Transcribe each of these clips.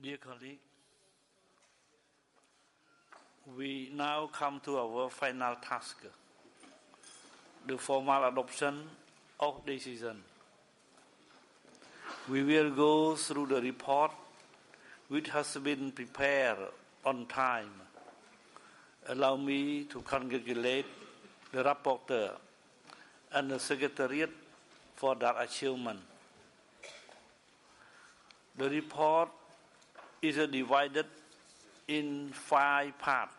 Dear colleague, we now come to our final task, the formal adoption of decision. We will go through the report which has been prepared on time. Allow me to congratulate the rapporteur and the secretariat for that achievement. The report is divided in 5 parts,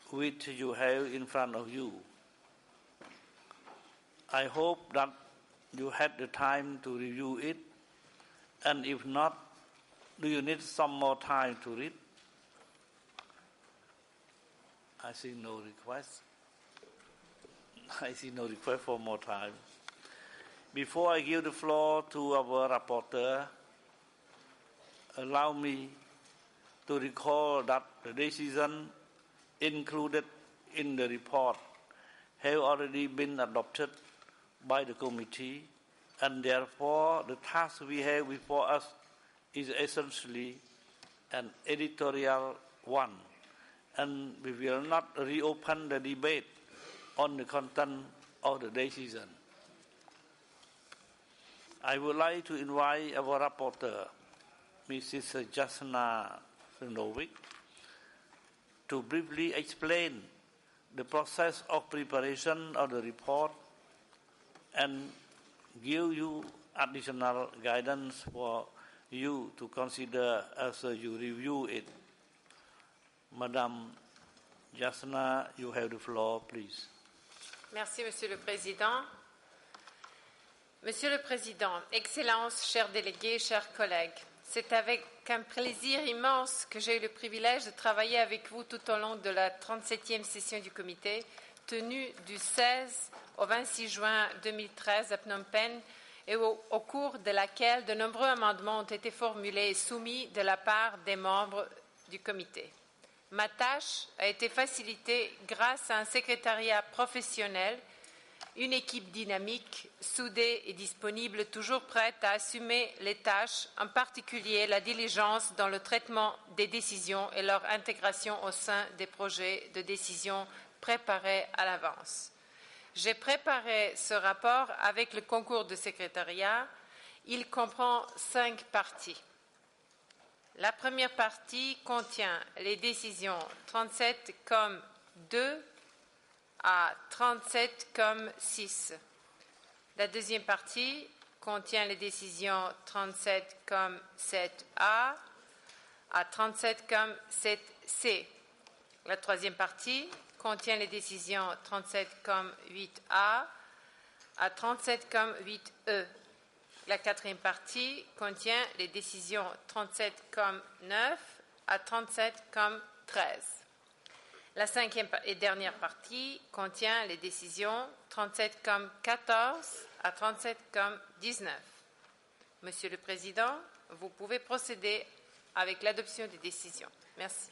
which you have in front of you. I hope that you had the time to review it, and if not, do you need some more time to read? I see no request. I see no request for more time. Before I give the floor to our rapporteur, allow me to recall that the decision included in the report have already been adopted by the committee, and therefore the task we have before us is essentially an editorial one, and we will not reopen the debate on the content of the decision. I would like to invite our rapporteur, Mrs. Jasna Sinovic, to briefly explain the process of preparation of the report and give you additional guidance for you to consider as you review it. Madame Jasna, you have the floor, please. Merci, Monsieur le Président. Monsieur le Président, Excellences, chers délégués, chers collègues, c'est avec un plaisir immense que j'ai eu le privilège de travailler avec vous tout au long de la 37e session du comité, tenue du 16 au 26 juin 2013 à Phnom Penh, et au cours de laquelle de nombreux amendements ont été formulés et soumis de la part des membres du comité. Ma tâche a été facilitée grâce à un secrétariat professionnel, une équipe dynamique, soudée et disponible, toujours prête à assumer les tâches, en particulier la diligence dans le traitement des décisions et leur intégration au sein des projets de décision préparés à l'avance. J'ai préparé ce rapport avec le concours du secrétariat. Il comprend 5 parties. La première partie contient les décisions 37 comme 2 à 37 comme 6. La deuxième partie contient les décisions 37 comme 7A à 37 comme 7C. La troisième partie contient les décisions 37 comme 8A à 37 comme 8E. La quatrième partie contient les décisions 37 comme 9 à 37 comme 13. La cinquième et dernière partie contient les décisions 37 comme 14 à 37 comme 19. Monsieur le Président, vous pouvez procéder avec l'adoption des décisions. Merci.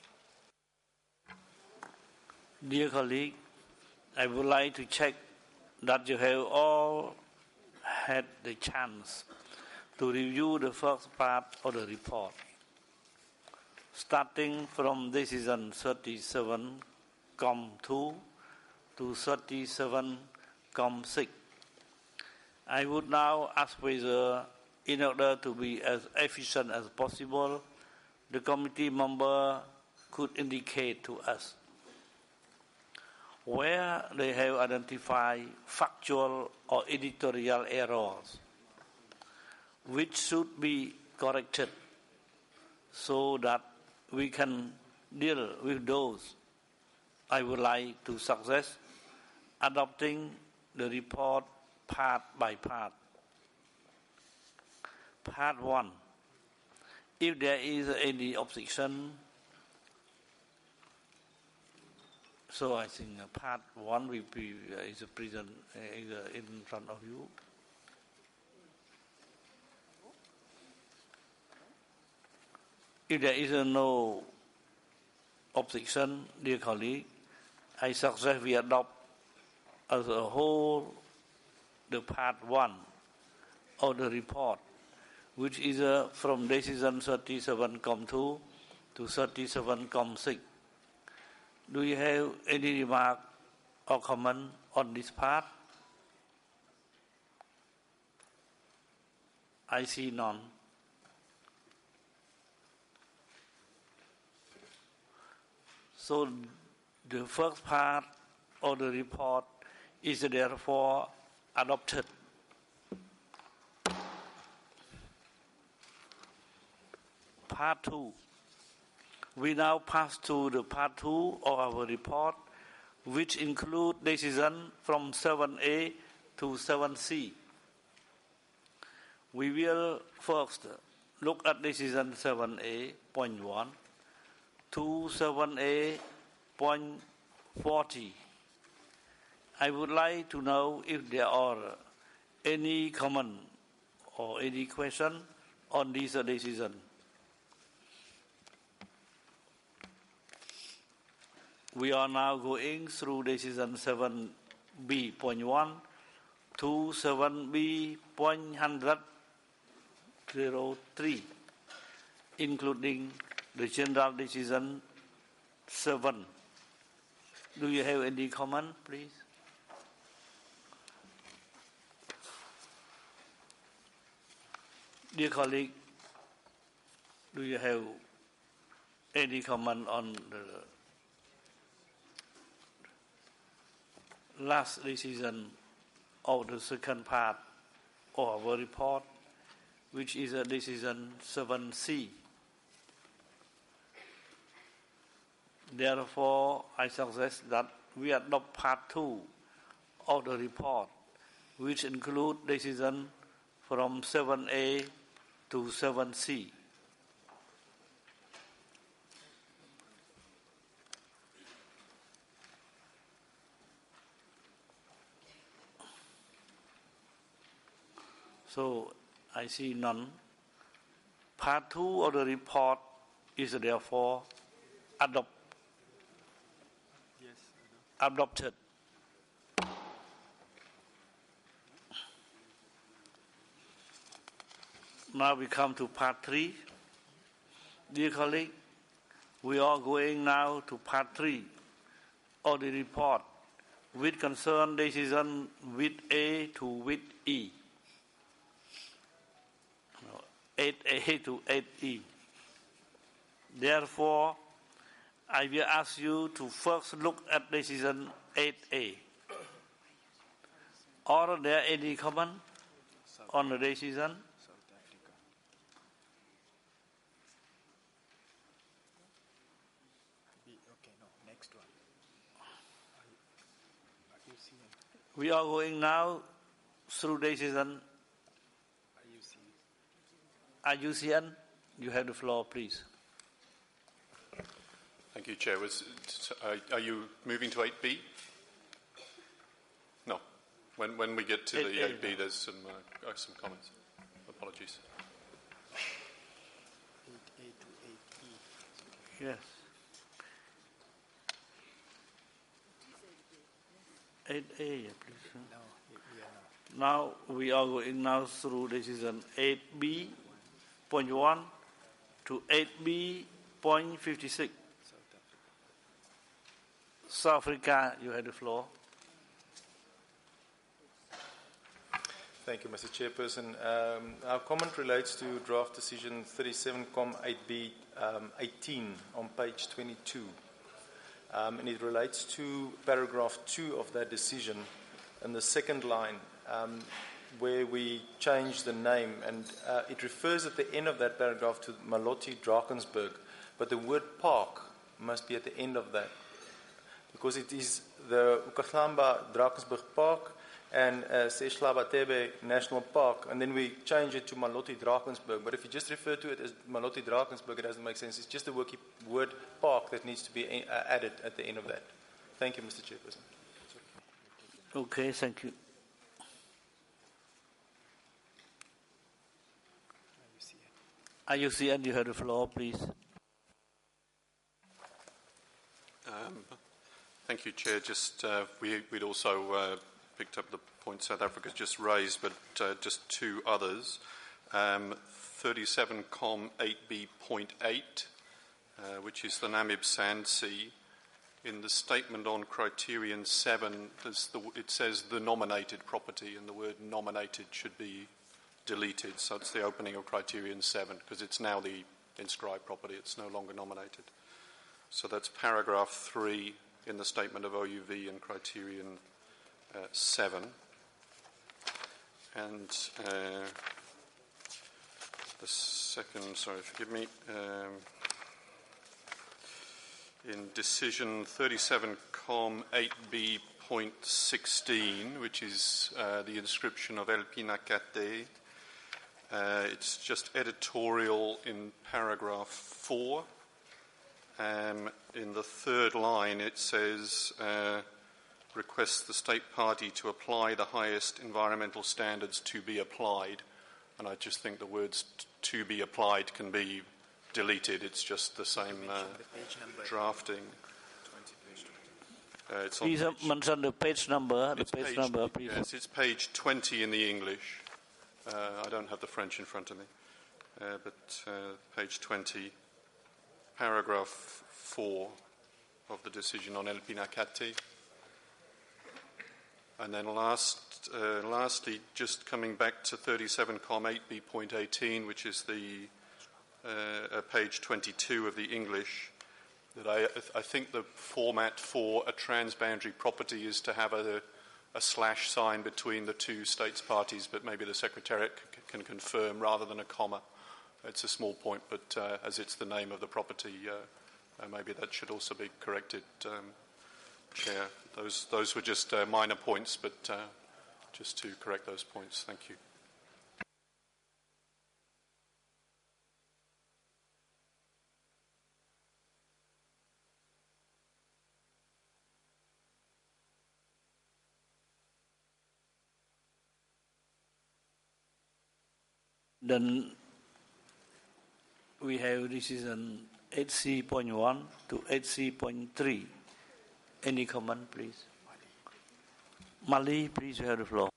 Dear colleague, I would like to check that you have all had the chance to review the first part of the report, starting from decision 37,2 to 37,6. I would now ask whether, in order to be as efficient as possible, the committee member could indicate to us where they have identified factual or editorial errors which should be corrected so that we can deal with those. I would like to suggest adopting the report part by part. Part 1. If there is any objection, so I think part 1 will be is present in front of you. If there is no objection, dear colleague, I suggest we adopt as a whole the part 1 of the report which is from decision 37.2 to 37.6. Do you have any remark or comment on this part? I see none. So the first part of the report is therefore adopted. Part 2. We now pass to the part 2 of our report, which include decision from 7A to 7C. We will first look at decision 7A.1 to 7A.40. I would like to know if there are any comment or any question on this decision. We are now going through decision 7B.1 to 7B.103, including the general decision 7. Do you have any comment, please? Dear colleague, do you have any comment on the last decision of the second part of our report, which is a decision 7C? Therefore, I suggest that we adopt part 2 of the report, which include decision from 7A to 7C. So I see none. Part 2 of the report is therefore adopted. Now we come to part 3. Dear colleague, we are going now to part 3 of the report, which concern decision with A to with E. 8A to 8E. Therefore, I will ask you to first look at decision 8A. Are there any comment on the decision? We are going now through decision. IUCN, you have the floor, please. Thank you, Chair. Are you moving to 8B? No. When we get to the 8B, there's some comments. Apologies. 8A to 8E. Yes. 8A, please. No, we are not. Now we are going now through decision 8B.1 to 8B.56. South Africa, you have the floor. Thank you, Mr. Chairperson. Our comment relates to draft decision 37.8B 18 on page 22. And it relates to paragraph 2 of that decision and the second line where we change the name. And it refers at the end of that paragraph to Malotti Drakensberg, but the word park must be at the end of that, because it is the Ukahlamba Drakensberg Park and Sehlaba Tebe National Park, and then we change it to Malotti Drakensberg. But if you just refer to it as Malotti Drakensberg, it doesn't make sense. It's just the word park that needs to be added at the end of that. Thank you, Mr. Chairperson. Okay, thank you. IUCN, you have the floor, please. Thank you, Chair. Just we'd also picked up the point South Africa's just raised, but just two others. 37.8b.8, which is the Namib Sand Sea. In the statement on criterion 7, it says the nominated property, and the word nominated should be deleted. So it's the opening of criterion 7, because it's now the inscribed property. It's no longer nominated. So that's paragraph 3 in the statement of OUV in criterion 7. And the second, forgive me, in decision 37.8b.16, which is the inscription of El Pinacate, it's just editorial in paragraph 4. In the third line it says, requests the state party to apply the highest environmental standards to be applied. And I just think the words to be applied can be deleted. It's just the same drafting. It's on Please mention the page number. The page number, please. Yes, it's page 20 in the English. I don't have the French in front of me. But page 20, paragraph 4 of the decision on El Pinacate. And then lastly, just coming back to 37.8b.18, which is the page 22 of the English, that I think the format for a transboundary property is to have a slash sign between the two states parties, but maybe the Secretariat can confirm rather than a comma. It's a small point, but as it's the name of the property, maybe that should also be corrected, Chair. Those were just minor points, but just to correct those points. Thank you. Then we have decision 8C.1 to 8C.3. Any comment, please? Mali, please, you have the floor.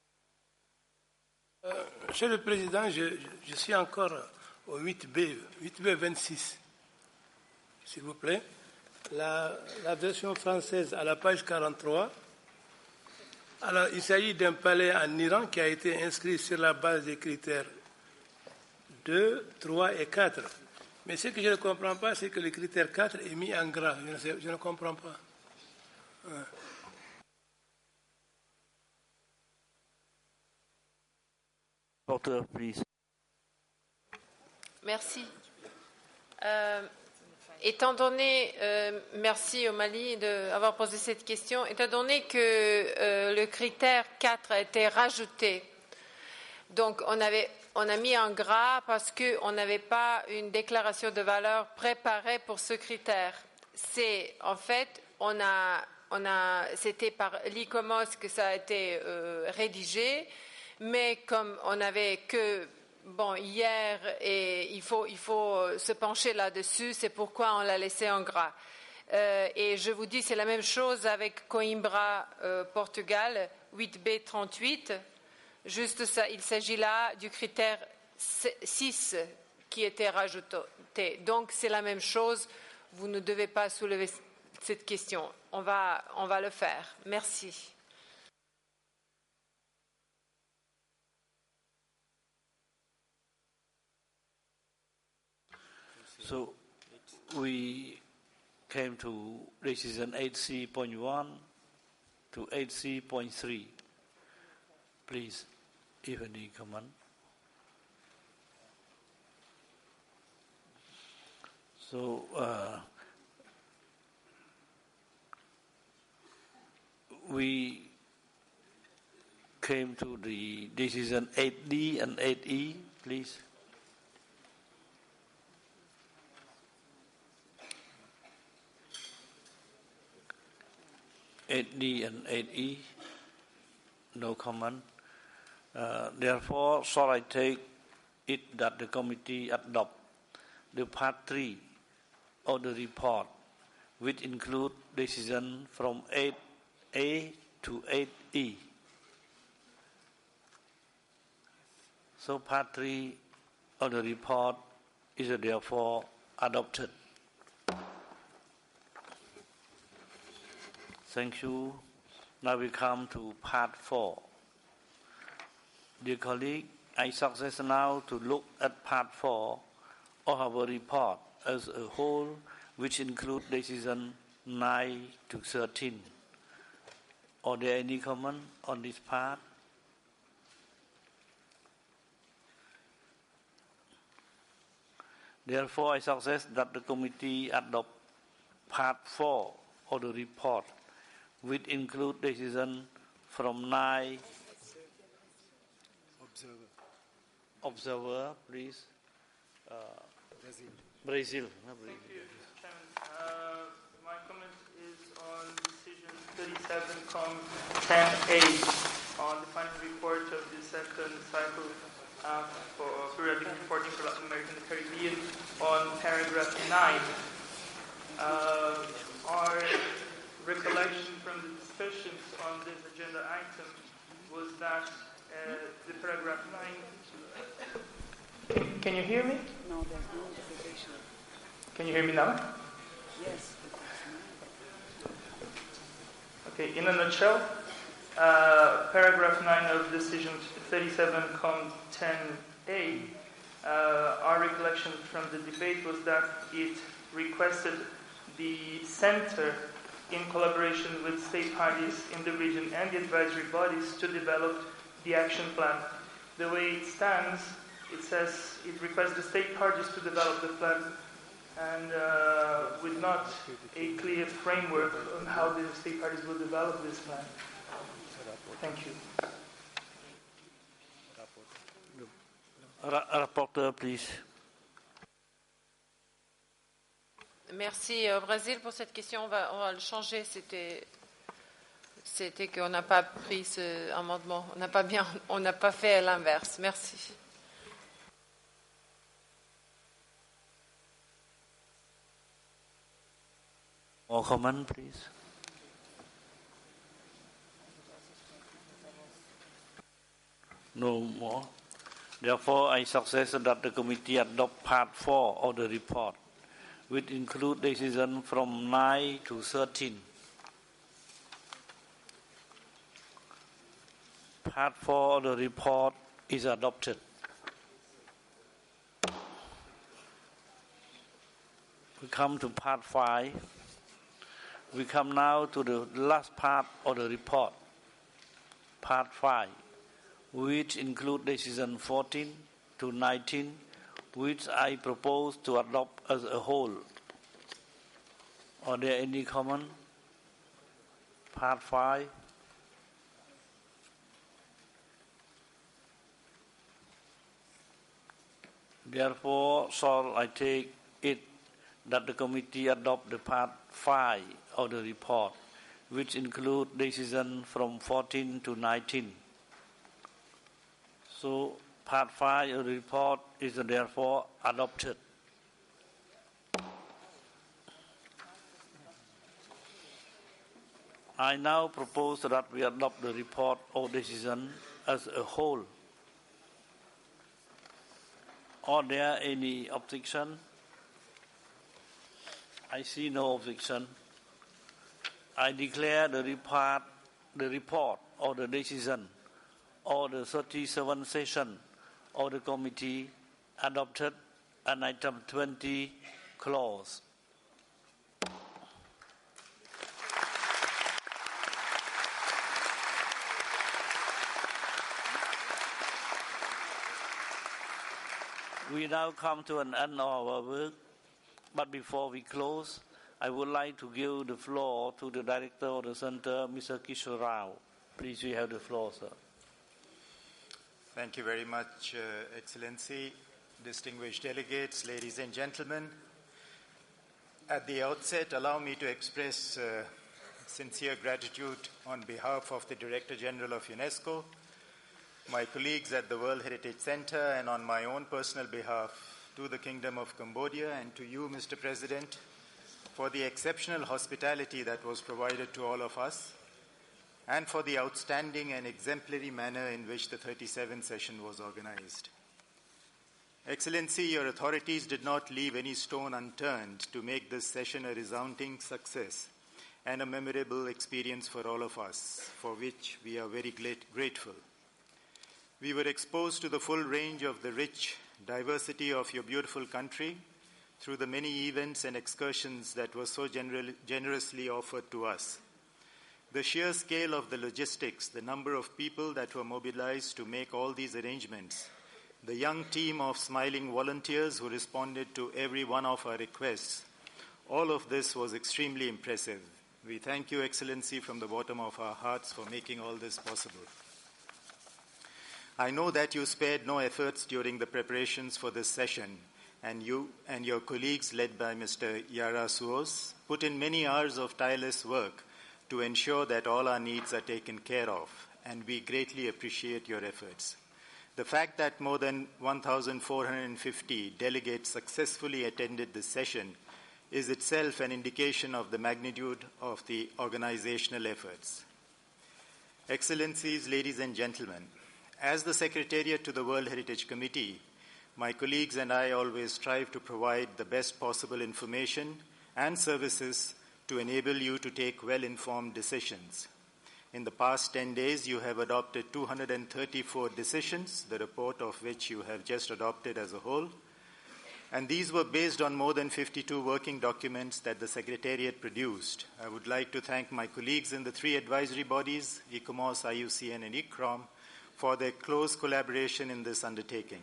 Monsieur le Président, je suis encore au 8B 26, s'il vous plaît. La version française à la page 43. Alors, il s'agit d'un palais en Iran qui a été inscrit sur la base des critères 2, 3 et 4. Mais ce que je ne comprends pas, c'est que le critère 4 est mis en gras. Je ne comprends pas. Porteur, please. Merci. Étant donné, merci au Mali d'avoir posé cette question, étant donné que le critère 4 a été rajouté, donc on a mis en gras parce qu'on n'avait pas une déclaration de valeur préparée pour ce critère. C'est en fait, c'était par l'ICOMOS que ça a été rédigé, mais comme on n'avait que hier et il faut se pencher là-dessus, c'est pourquoi on l'a laissé en gras. Et je vous dis, c'est la même chose avec Coimbra, Portugal, 8B38. Juste ça, il s'agit là du critère 6 qui était rajouté. Donc c'est la même chose. Vous ne devez pas soulever cette question. On va le faire. Merci. So we came to decision 8C.1 to 8C.3. Please, if any comment. So we came to the decision 8D and 8E, please. (8D) and 8E, no comment. Therefore, shall I take it that the committee adopt the part 3 of the report, which include decision from 8A to 8E. So part 3 of the report is therefore adopted. Thank you. Now we come to part 4. Dear colleague, I suggest now to look at part 4 of our report as a whole, which includes decision 9 to 13. Are there any comment on this part? Therefore, I suggest that the committee adopt part 4 of the report, which include decision from 9. Observer, please. Brazil. Thank you, Chairman. My comment is on decision 37.10a on the final report of the second cycle for periodic reporting for Latin America and the Caribbean on paragraph 9. Our recollection from the discussions on this agenda item was that the paragraph 9. Can you hear me? No, there's no interpretation. Can you hear me now? Yes. Okay, in a nutshell, paragraph 9 of decision 37.10a, our recollection from the debate was that it requested the Center, in collaboration with state parties in the region and the advisory bodies, to develop the action plan. The way it stands, it says it requests the state parties to develop the plan, and with not a clear framework on how the state parties will develop this plan. Thank you. Rapporteur, please. Merci Brésil pour cette question. On va le changer. C'était qu'on n'a pas pris ce amendement. On n'a pas fait l'inverse. Merci. More comment, please. No more. Therefore, I suggest that the committee adopt part 4 of the report, which include decision from 9 to 13. Part 4 of the report is adopted. We come to part 5. We come now to the last part of the report, part 5, which include decision 14 to 19, which I propose to adopt as a whole. Are there any comment? Part 5. Therefore, shall I take it that the committee adopt the part 5 of the report, which include decision from 14 to 19. So, part 5 of the report is therefore adopted. I now propose that we adopt the report or decision as a whole. Are there any objection? I see no objection. I declare the report or the decision or the 37th session of the committee adopted and item 20 closed. We now come to an end of our work, but before we close, I would like to give the floor to the Director of the Center, Mr. Kishore Rao. Please, you have the floor, sir. Thank you very much, Excellency, distinguished delegates, ladies and gentlemen. At the outset, allow me to express sincere gratitude on behalf of the Director General of UNESCO, my colleagues at the World Heritage Center, and on my own personal behalf to the Kingdom of Cambodia and to you, Mr. President, for the exceptional hospitality that was provided to all of us and for the outstanding and exemplary manner in which the 37th session was organized. Excellency, your authorities did not leave any stone unturned to make this session a resounding success and a memorable experience for all of us, for which we are very grateful. We were exposed to the full range of the rich diversity of your beautiful country through the many events and excursions that were so generously offered to us. The sheer scale of the logistics, the number of people that were mobilized to make all these arrangements, the young team of smiling volunteers who responded to every one of our requests, all of this was extremely impressive. We thank you, Excellency, from the bottom of our hearts for making all this possible. I know that you spared no efforts during the preparations for this session, and you and your colleagues, led by Mr. Yara Suos, put in many hours of tireless work to ensure that all our needs are taken care of, and we greatly appreciate your efforts. The fact that more than 1,450 delegates successfully attended this session is itself an indication of the magnitude of the organizational efforts. Excellencies, ladies and gentlemen, as the Secretariat to the World Heritage Committee, my colleagues and I always strive to provide the best possible information and services to enable you to take well-informed decisions. In the past 10 days, you have adopted 234 decisions, the report of which you have just adopted as a whole. And these were based on more than 52 working documents that the Secretariat produced. I would like to thank my colleagues in the three advisory bodies, ICOMOS, IUCN, and ICCROM, for their close collaboration in this undertaking.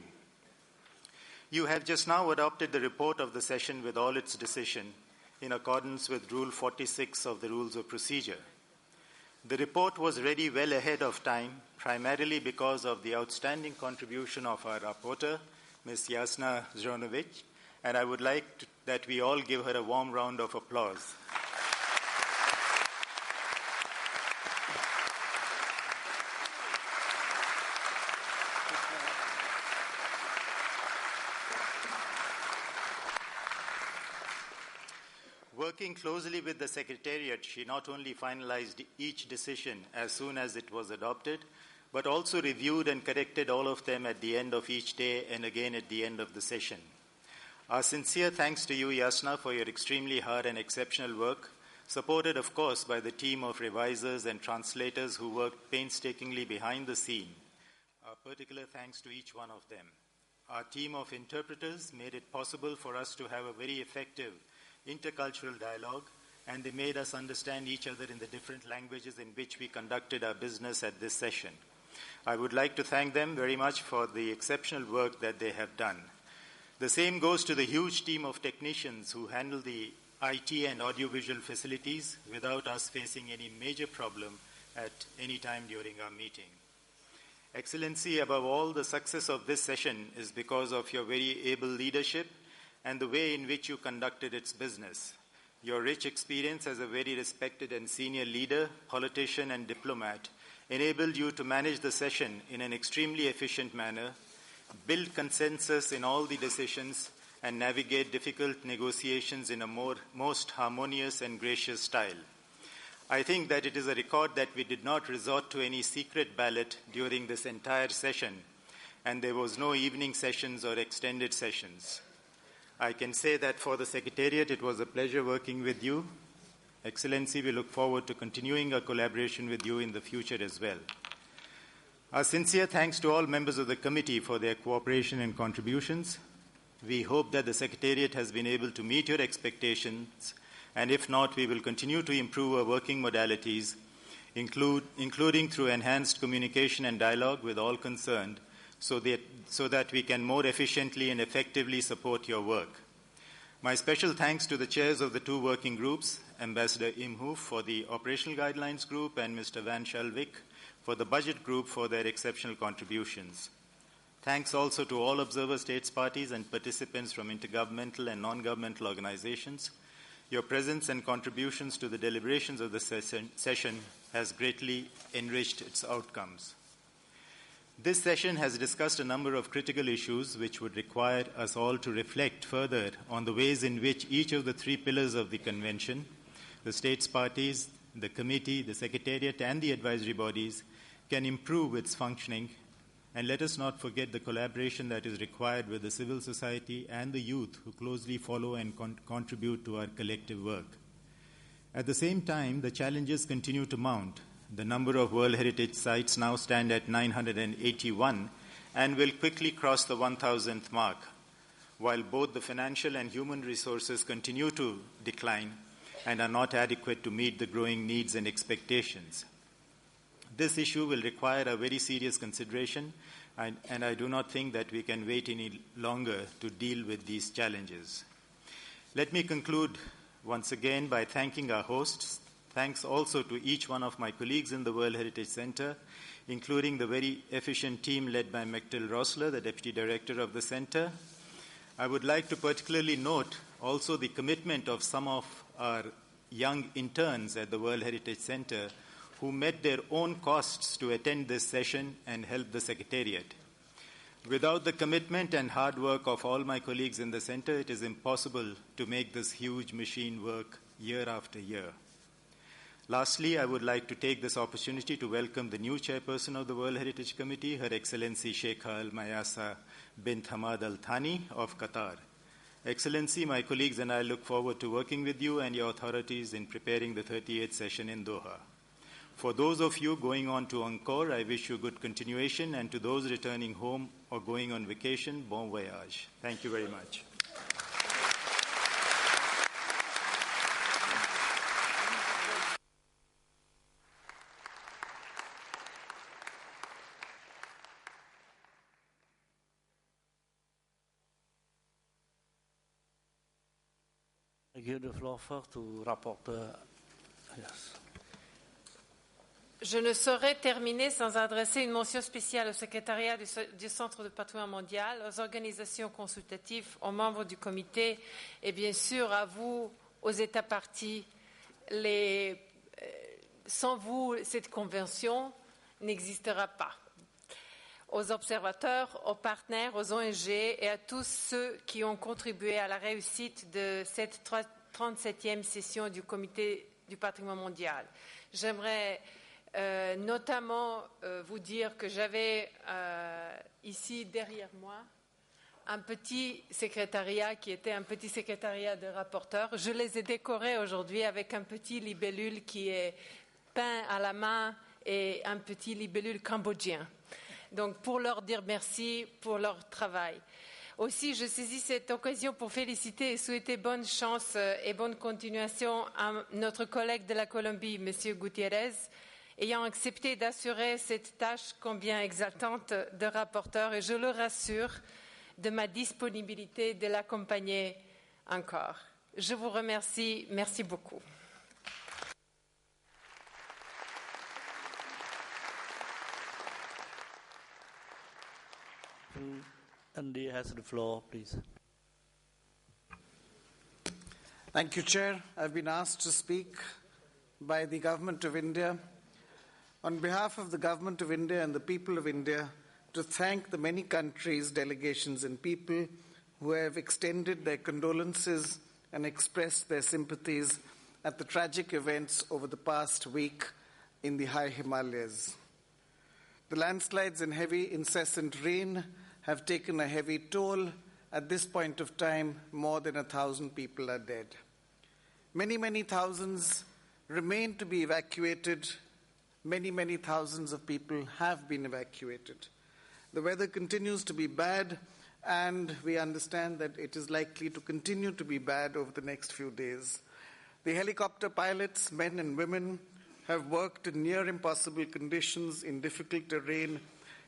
You have just now adopted the report of the session with all its decisions in accordance with Rule 46 of the Rules of Procedure. The report was ready well ahead of time, primarily because of the outstanding contribution of our rapporteur, Ms. Jasna Zranovic, and I would like that we all give her a warm round of applause. Working closely with the Secretariat, she not only finalized each decision as soon as it was adopted, but also reviewed and corrected all of them at the end of each day and again at the end of the session. Our sincere thanks to you, Jasna, for your extremely hard and exceptional work, supported, of course, by the team of revisers and translators who worked painstakingly behind the scene. Our particular thanks to each one of them. Our team of interpreters made it possible for us to have a very effective intercultural dialogue, and they made us understand each other in the different languages in which we conducted our business at this session. I would like to thank them very much for the exceptional work that they have done. The same goes to the huge team of technicians who handle the IT and audiovisual facilities without us facing any major problem at any time during our meeting. Excellency, above all, the success of this session is because of your very able leadership and the way in which you conducted its business. Your rich experience as a very respected and senior leader, politician, and diplomat enabled you to manage the session in an extremely efficient manner, build consensus in all the decisions, and navigate difficult negotiations in a most harmonious and gracious style. I think that it is a record that we did not resort to any secret ballot during this entire session, and there was no evening sessions or extended sessions. I can say that for the Secretariat, it was a pleasure working with you. Excellency, we look forward to continuing our collaboration with you in the future as well. Our sincere thanks to all members of the committee for their cooperation and contributions. We hope that the Secretariat has been able to meet your expectations, and if not, we will continue to improve our working modalities, including through enhanced communication and dialogue with all concerned, so that we can more efficiently and effectively support your work. My special thanks to the chairs of the two working groups, Ambassador Imhoff for the Operational Guidelines Group and Mr. Van Schalvik for the Budget Group for their exceptional contributions. Thanks also to all observer states parties and participants from intergovernmental and non-governmental organizations. Your presence and contributions to the deliberations of the session has greatly enriched its outcomes. This session has discussed a number of critical issues which would require us all to reflect further on the ways in which each of the three pillars of the Convention, the states parties, the committee, the Secretariat, and the advisory bodies, can improve its functioning And let us not forget the collaboration that is required with the civil society and the youth who closely follow and contribute to our collective work. At the same time, the challenges continue to mount. The number of World Heritage Sites now stand at 981 and will quickly cross the 1,000th mark, while both the financial and human resources continue to decline and are not adequate to meet the growing needs and expectations. This issue will require a very serious consideration, and I do not think that we can wait any longer to deal with these challenges. Let me conclude once again by thanking our hosts. Thanks also to each one of my colleagues in the World Heritage Center, including the very efficient team led by Mechtel Rossler, the Deputy Director of the Center. I would like to particularly note also the commitment of some of our young interns at the World Heritage Center who met their own costs to attend this session and help the Secretariat. Without the commitment and hard work of all my colleagues in the Center, it is impossible to make this huge machine work year after year. Lastly, I would like to take this opportunity to welcome the new chairperson of the World Heritage Committee, Her Excellency Sheikha Al Mayasa bint Hamad Al Thani of Qatar. Excellency, my colleagues and I look forward to working with you and your authorities in preparing the 38th session in Doha. For those of you going on to Angkor, I wish you good continuation, and to those returning home or going on vacation, bon voyage. Thank you very much. I give the floor first to Rapporteur. Yes. Je ne saurais terminer sans adresser une mention spéciale au secrétariat du Centre de patrimoine mondial, aux organisations consultatives, aux membres du comité et bien sûr à vous, aux États parties. Sans vous, cette convention n'existera pas. Aux observateurs, aux partenaires, aux ONG et à tous ceux qui ont contribué à la réussite de cette 37e session du comité du patrimoine mondial. J'aimerais notamment vous dire que j'avais ici derrière moi un petit secrétariat qui était un petit secrétariat de rapporteurs. Je les ai décorés aujourd'hui avec un petit libellule qui est peint à la main et un petit libellule cambodgien. Donc pour leur dire merci pour leur travail. Aussi, je saisis cette occasion pour féliciter et souhaiter bonne chance et bonne continuation à notre collègue de la Colombie, M. Gutiérrez, ayant accepté d'assurer cette tâche combien exaltante de rapporteur, et je le rassure de ma disponibilité de l'accompagner encore. Je vous remercie. Merci beaucoup. Andy has the floor, please. Thank you, Chair. I've been asked to speak by the Government of India on behalf of the Government of India and the people of India to thank the many countries, delegations and people who have extended their condolences and expressed their sympathies at the tragic events over the past week in the high Himalayas. The landslides and heavy incessant rain have taken a heavy toll. At this point of time, more than 1,000 people are dead. Many, many thousands remain to be evacuated. Many, many thousands of people have been evacuated. The weather continues to be bad, and we understand that it is likely to continue to be bad over the next few days. The helicopter pilots, men and women, have worked in near impossible conditions in difficult terrain,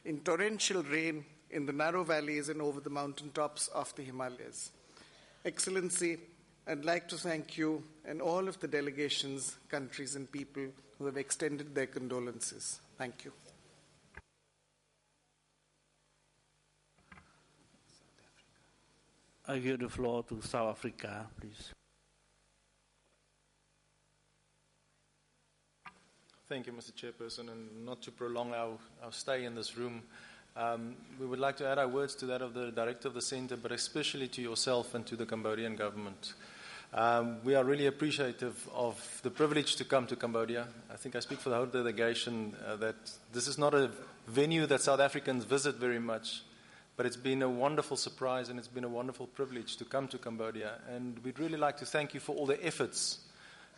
in torrential rain, in the narrow valleys and over the mountaintops of the Himalayas. Excellency, I'd like to thank you and all of the delegations, countries and people who have extended their condolences. Thank you. I give the floor to South Africa, please. Thank you, Mr. Chairperson, and not to prolong our stay in this room, we would like to add our words to that of the Director of the Centre, but especially to yourself and to the Cambodian government. We are really appreciative of the privilege to come to Cambodia. I think I speak for the whole delegation that this is not a venue that South Africans visit very much. But it's been a wonderful surprise and it's been a wonderful privilege to come to Cambodia. And we'd really like to thank you for all the efforts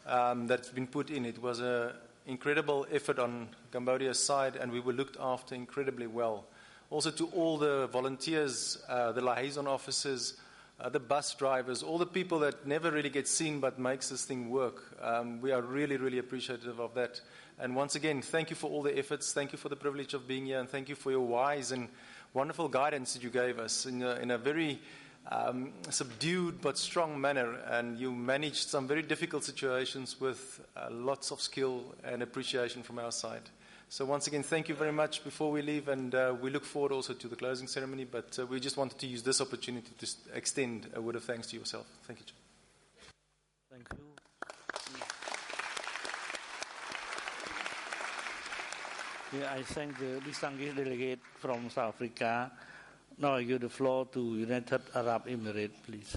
that's been put in. It was an incredible effort on Cambodia's side, and we were looked after incredibly well. Also to all the volunteers, the liaison officers, the bus drivers, all the people that never really get seen but makes this thing work. We are really, really appreciative of that. And once again, thank you for all the efforts. Thank you for the privilege of being here, and thank you for your wise and wonderful guidance that you gave us in a very subdued but strong manner. And you managed some very difficult situations with lots of skill and appreciation from our side. So once again, thank you very much before we leave, and we look forward also to the closing ceremony, but we just wanted to use this opportunity to extend a word of thanks to yourself. Thank you, Chair. Thank you. Yeah, I thank the distinguished delegate from South Africa. Now I give the floor to United Arab Emirates, please.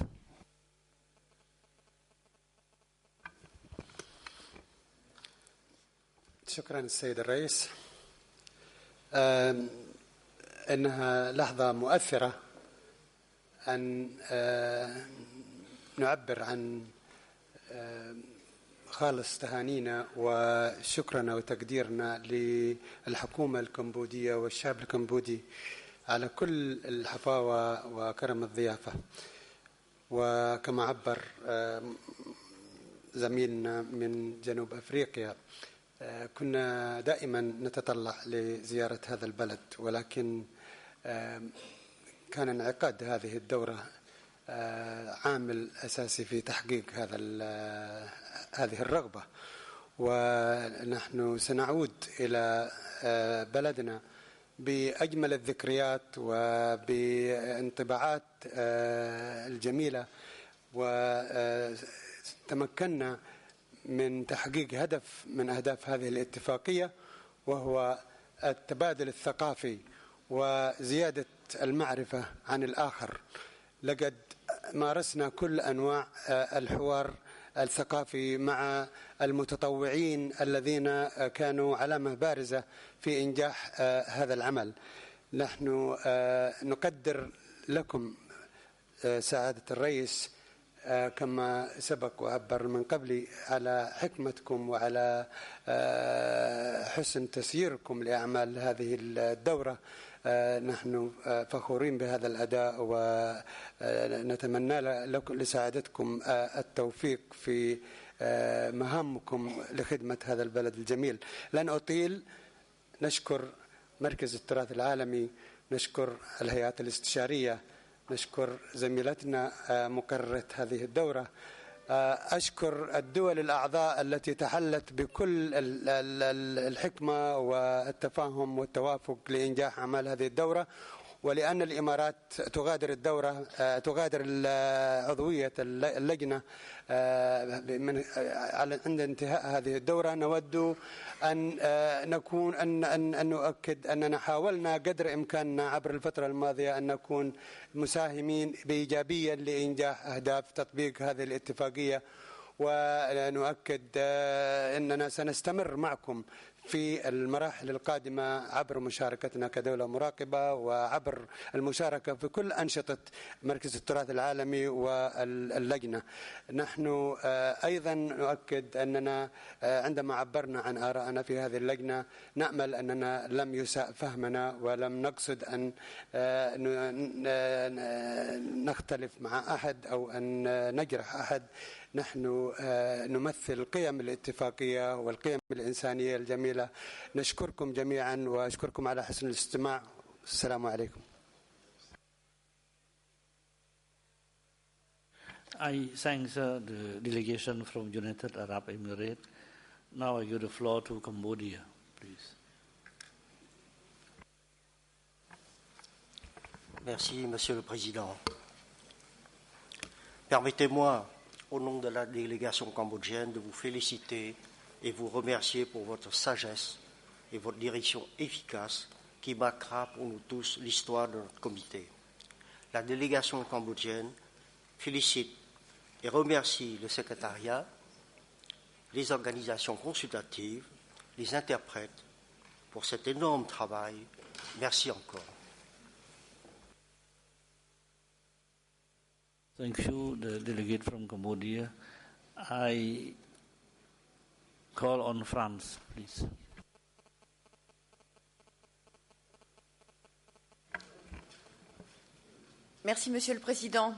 شكرا السيد الرئيس. إنها لحظة مؤثرة أن نعبر عن خالص تهانينا وشكرنا وتقديرنا للحكومة الكمبودية والشعب الكمبودي على كل الحفاوة وكرم الضيافة. وكما عبر زميلنا من جنوب أفريقيا، كنا دائما نتطلع لزيارة هذا البلد، ولكن كان انعقاد هذه الدورة عامل أساسي في تحقيق هذه الرغبة. ونحن سنعود إلى بلدنا بأجمل الذكريات وبانطباعات الجميلة، وتمكنا من تحقيق هدف من أهداف هذه الاتفاقية، وهو التبادل الثقافي وزيادة المعرفة عن الآخر. لقد مارسنا كل أنواع الحوار الثقافي مع المتطوعين الذين كانوا علامة بارزة في إنجاح هذا العمل. نحن نقدر لكم سعادة الرئيس كما سبق وعبر من قبلي على حكمتكم وعلى حسن تسييركم لأعمال هذه الدورة. نحن فخورين بهذا الأداء ونتمنى لسعادتكم التوفيق في مهامكم لخدمة هذا البلد الجميل. لن أطيل. نشكر مركز التراث العالمي، نشكر الهيئات الاستشارية، نشكر زميلتنا مقررة هذه الدورة، أشكر الدول الأعضاء التي تحلت بكل الحكمة والتفاهم والتوافق لإنجاح أعمال هذه الدورة. ولأن الإمارات تغادر الدورة، تغادر عضوية اللجنة عند انتهاء هذه الدورة، نود أن نؤكد أننا حاولنا قدر إمكاننا عبر الفترة الماضية أن نكون مساهمين بإيجابية لإنجاح أهداف تطبيق هذه الاتفاقية. ونؤكد أننا سنستمر معكم في المراحل القادمة عبر مشاركتنا كدولة مراقبة وعبر المشاركة في كل أنشطة مركز التراث العالمي واللجنة. نحن أيضا نؤكد أننا عندما عبرنا عن آرائنا في هذه اللجنة نأمل أننا لم يساء فهمنا ولم نقصد أن نختلف مع أحد أو أن نجرح أحد. نحن نمثل قيم الاتفاقية والقيم الإنسانية الجميلة. نشكركم جميعا وأشكركم على حسن الاستماع. السلام عليكم. I thank the delegation from United Arab Emirates. Now I give the floor to Cambodia, please. Merci, Monsieur le Président. Permettez-moi, au nom de la délégation cambodgienne, de vous féliciter et vous remercier pour votre sagesse et votre direction efficace qui marquera pour nous tous l'histoire de notre comité. La délégation cambodgienne félicite et remercie le secrétariat, les organisations consultatives, les interprètes pour cet énorme travail Merci encore. Thank you, the delegate from Cambodia. I call on France, please. Merci, Monsieur le Président.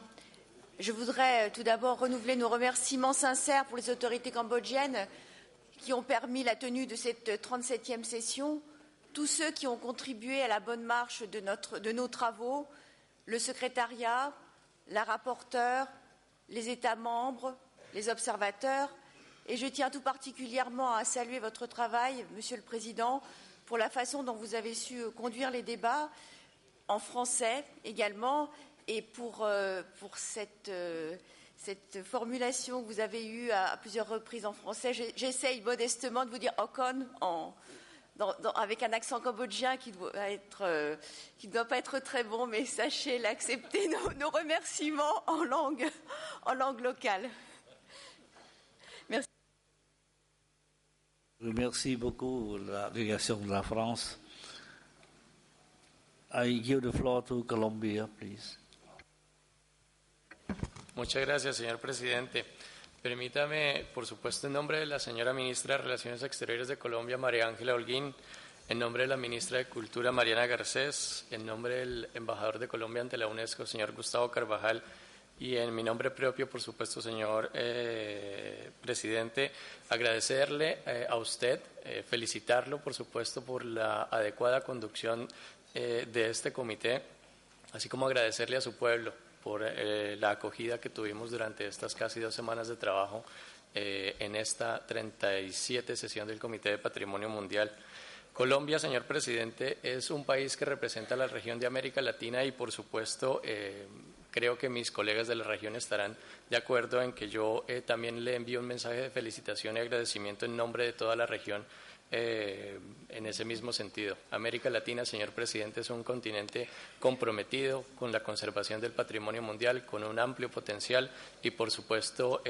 Je voudrais tout d'abord renouveler nos remerciements sincères pour les autorités cambodgiennes qui ont permis la tenue de cette 37e session, tous ceux qui ont contribué à la bonne marche de nos travaux, le secrétariat, la rapporteure, les États membres, les observateurs. Et je tiens tout particulièrement à saluer votre travail, Monsieur le Président, pour la façon dont vous avez su conduire les débats, en français également, et pour cette formulation que vous avez eue à plusieurs reprises en français. J'essaye modestement de vous dire « Okon » avec un accent cambodgien qui ne doit pas être très bon, mais sachez l'accepter, nos remerciements en langue locale. Merci. Merci beaucoup la délégation de la France. I give the floor to Colombia, please. Muchas gracias, señor presidente. Permítame, por supuesto, en nombre de la señora ministra de Relaciones Exteriores de Colombia, María Ángela Holguín, en nombre de la ministra de Cultura, Mariana Garcés, en nombre del embajador de Colombia ante la UNESCO, señor Gustavo Carvajal, y en mi nombre propio, por supuesto, señor presidente, agradecerle a usted, felicitarlo, por supuesto, por la adecuada conducción de este comité, así como agradecerle a su pueblo por la acogida que tuvimos durante estas casi 2 semanas de trabajo en esta 37 sesión del Comité de Patrimonio Mundial. Colombia, señor presidente, es un país que representa a la región de América Latina y, por supuesto, creo que mis colegas de la región estarán de acuerdo en que yo también le envío un mensaje de felicitación y agradecimiento en nombre de toda la región en ese mismo sentido. América Latina, señor presidente, es un continente comprometido con la conservación del patrimonio mundial, con un amplio potencial y, por supuesto,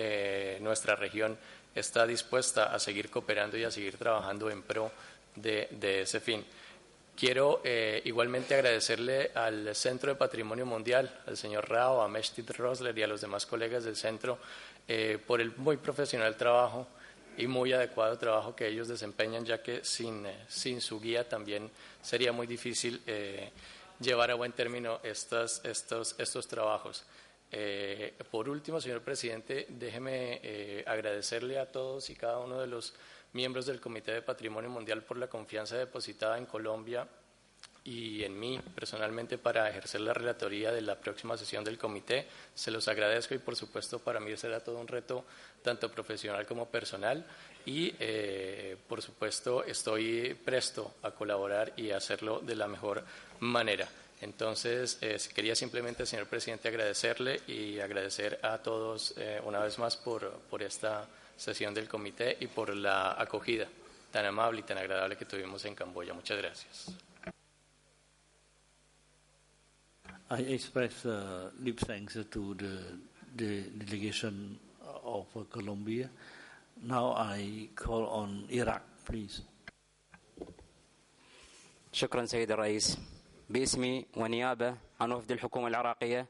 nuestra región está dispuesta a seguir cooperando y a seguir trabajando en pro de ese fin. Quiero igualmente agradecerle al Centro de Patrimonio Mundial, al señor Rao, a Meshtit Rosler y a los demás colegas del centro por el muy profesional trabajo y muy adecuado trabajo que ellos desempeñan, ya que sin su guía también sería muy difícil llevar a buen término estos trabajos. Por último, señor presidente, déjeme agradecerle a todos y cada uno de los miembros del Comité de Patrimonio Mundial por la confianza depositada en Colombia y en mí personalmente para ejercer la relatoría de la próxima sesión del comité. Se los agradezco y, por supuesto, para mí será todo un reto tanto profesional como personal y, por supuesto, estoy presto a colaborar y a hacerlo de la mejor manera. Entonces, quería simplemente, señor presidente, agradecerle y agradecer a todos una vez más por esta sesión del comité y por la acogida tan amable y tan agradable que tuvimos en Camboya. Muchas gracias. I express deep thanks to the delegation of Colombia. Now I call on Iraq, please. شكرا سيد الرئيس. باسمي ونيابة عن وفد الحكومة العراقية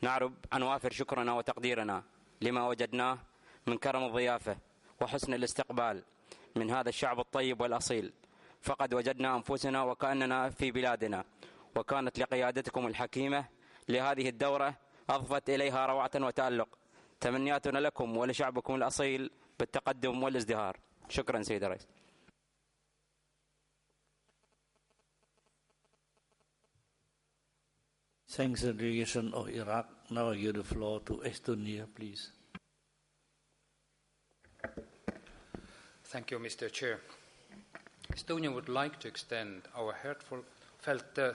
نعرب عن وافر شكرنا وتقديرنا لما وجدناه من كرم الضيافة وحسن الاستقبال من هذا الشعب الطيب والأصيل. فقد وجدنا أنفسنا وكأننا في بلادنا، وكانت لقيادتكم الحكيمة لهذه الدورة أضفت إليها روعة وتألق. تمنياتنا لكم ولشعبكم الأصيل بالتقدم والازدهار. شكرا سيد الرئيس. Thanks, the delegation of Iraq. Now I give the floor to Estonia, please. Thank you, Mr. Chair. Estonia would like to extend our heartfelt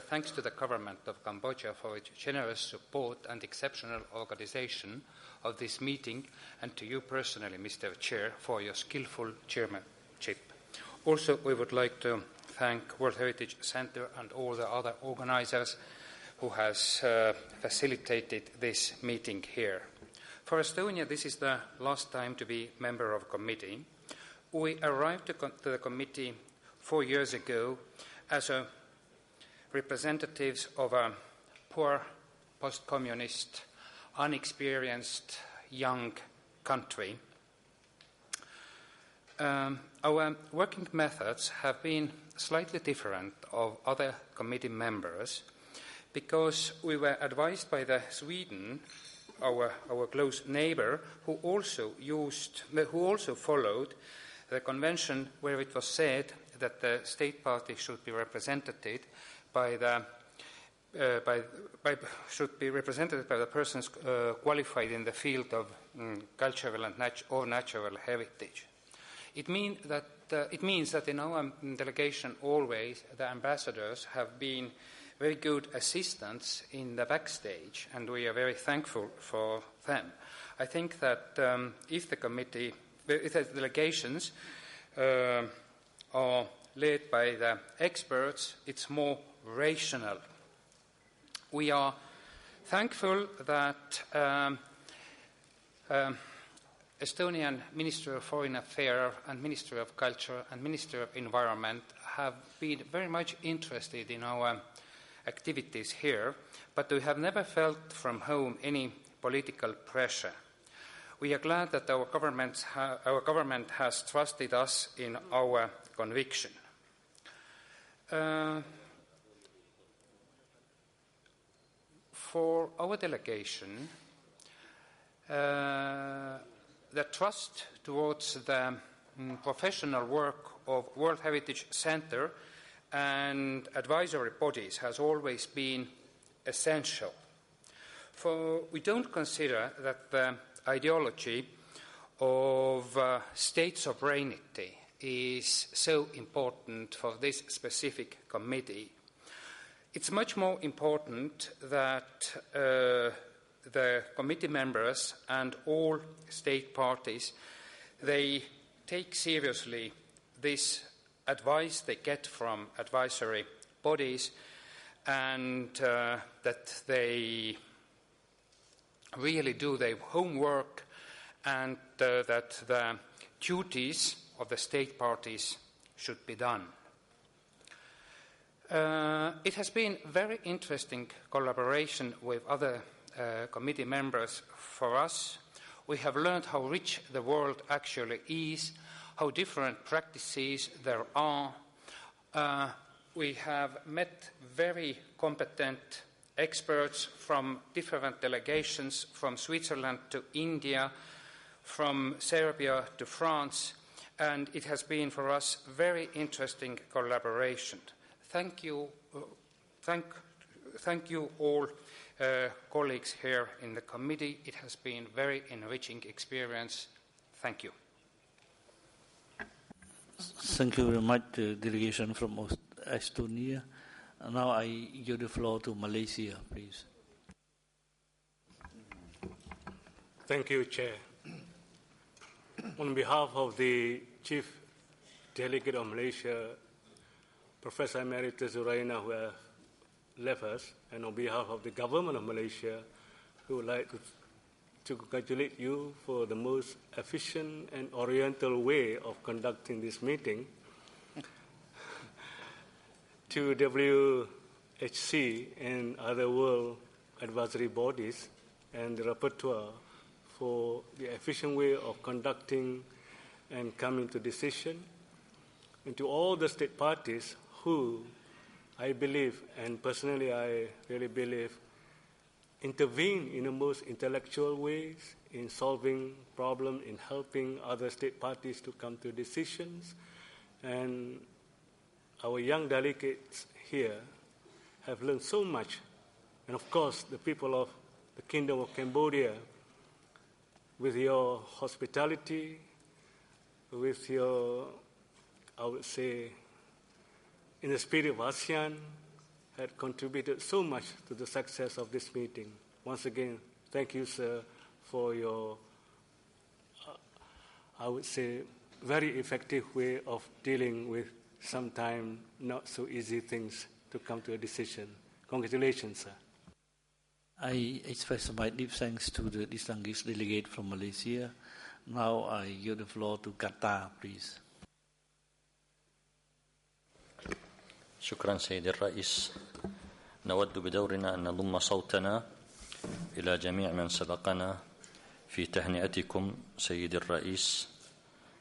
thanks to the government of Cambodia for its generous support and exceptional organization of this meeting, and to you personally, Mr. Chair, for your skillful chairmanship. Also, we would like to thank World Heritage Center and all the other organizers who has facilitated this meeting here. For Estonia, this is the last time to be member of a committee. We arrived to the committee 4 years ago as a representatives of a poor, post-communist, unexperienced young country. Our working methods have been slightly different of other committee members because we were advised by Sweden, our close neighbor, who also followed the convention where it was said that the state party should be represented by the persons qualified in the field of cultural and natural heritage. It means that in our delegation always the ambassadors have been very good assistants in the backstage, and we are very thankful for them. I think that if the delegations are led by the experts, it's more rational. We are thankful that Estonian Minister of Foreign Affairs and Minister of Culture and Minister of Environment have been very much interested in our activities here, but we have never felt from home any political pressure. We are glad that our government has trusted us in our conviction. For our delegation, the trust towards the professional work of World Heritage Center and advisory bodies has always been essential. For we don't consider that the ideology of state sovereignty is so important for this specific committee. It's much more important that the committee members and all state parties, they take seriously this advice they get from advisory bodies, and that they really do their homework, and that the duties of the state parties should be done. It has been very interesting collaboration with other committee members for us. We have learned how rich the world actually is, how different practices there are. We have met very competent experts from different delegations, from Switzerland to India, from Serbia to France, and it has been for us very interesting collaboration. Thank you all colleagues here in the committee. It has been a very enriching experience. Thank you. Thank you very much, delegation from Estonia. Now I give the floor to Malaysia, please. Thank you, Chair. On behalf of the Chief Delegate of Malaysia, Professor Emeritus Zuraina, who have left us, and on behalf of the government of Malaysia, we would like to congratulate you for the most efficient and oriental way of conducting this meeting. To WHC and other world advisory bodies and the rapporteur for the efficient way of conducting and coming to decision, and to all the state parties who I believe, and personally I really believe, intervene in the most intellectual ways in solving problems, in helping other state parties to come to decisions. And our young delegates here have learned so much. And of course, the people of the Kingdom of Cambodia, with your hospitality, with your, I would say, in the spirit of ASEAN, had contributed so much to the success of this meeting. Once again, thank you, sir, for your, I would say, very effective way of dealing with sometimes not so easy things to come to a decision. Congratulations, sir. I express my deep thanks to the distinguished delegate from Malaysia. Now I give the floor to Qatar, please. شكرا سيدي الرئيس. نود بدورنا أن نضم صوتنا إلى جميع من سبقنا في تهنئتكم سيدي الرئيس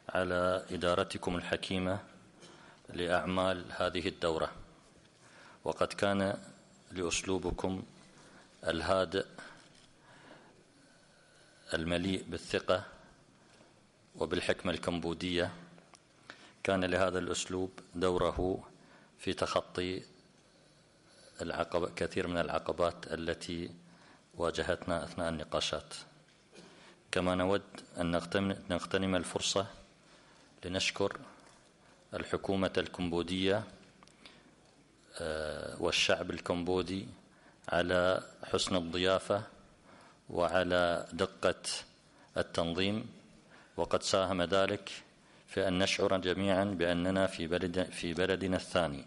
على إدارتكم الحكيمة لأعمال هذه الدورة، وقد كان لأسلوبكم الهادئ المليء بالثقة وبالحكمة الكمبودية كان لهذا الأسلوب دوره في تخطي كثير من العقبات التي واجهتنا أثناء النقاشات. كما نود أن نغتنم الفرصة لنشكر الحكومة الكمبودية والشعب الكمبودي على حسن الضيافة وعلى دقة التنظيم، وقد ساهم ذلك في أن نشعر جميعا بأننا في بلدنا الثاني.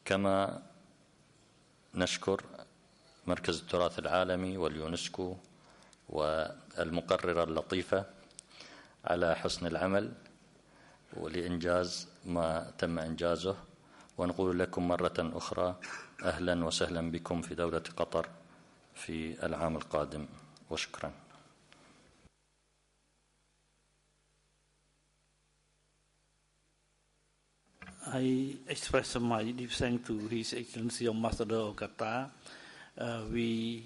كما نشكر مركز التراث العالمي واليونسكو والمقررة اللطيفة على حسن العمل ولإنجاز ما تم إنجازه، ونقول لكم مرة أخرى أهلا وسهلا بكم في دولة قطر في العام القادم، وشكرا. I express my deep thanks to His Excellency Ambassador of Qatar. We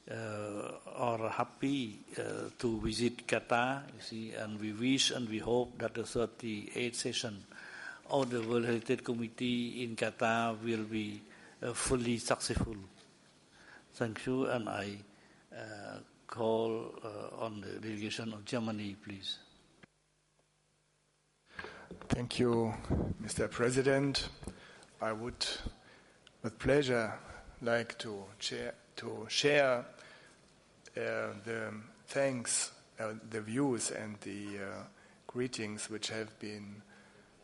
are happy to visit Qatar, you see, and we wish and we hope that the 38th session of the World Heritage Committee in Qatar will be fully successful. Thank you, and I call on the delegation of Germany, please. Thank you, Mr. President. I would, with pleasure, like to share the thanks, the views, and the greetings which have been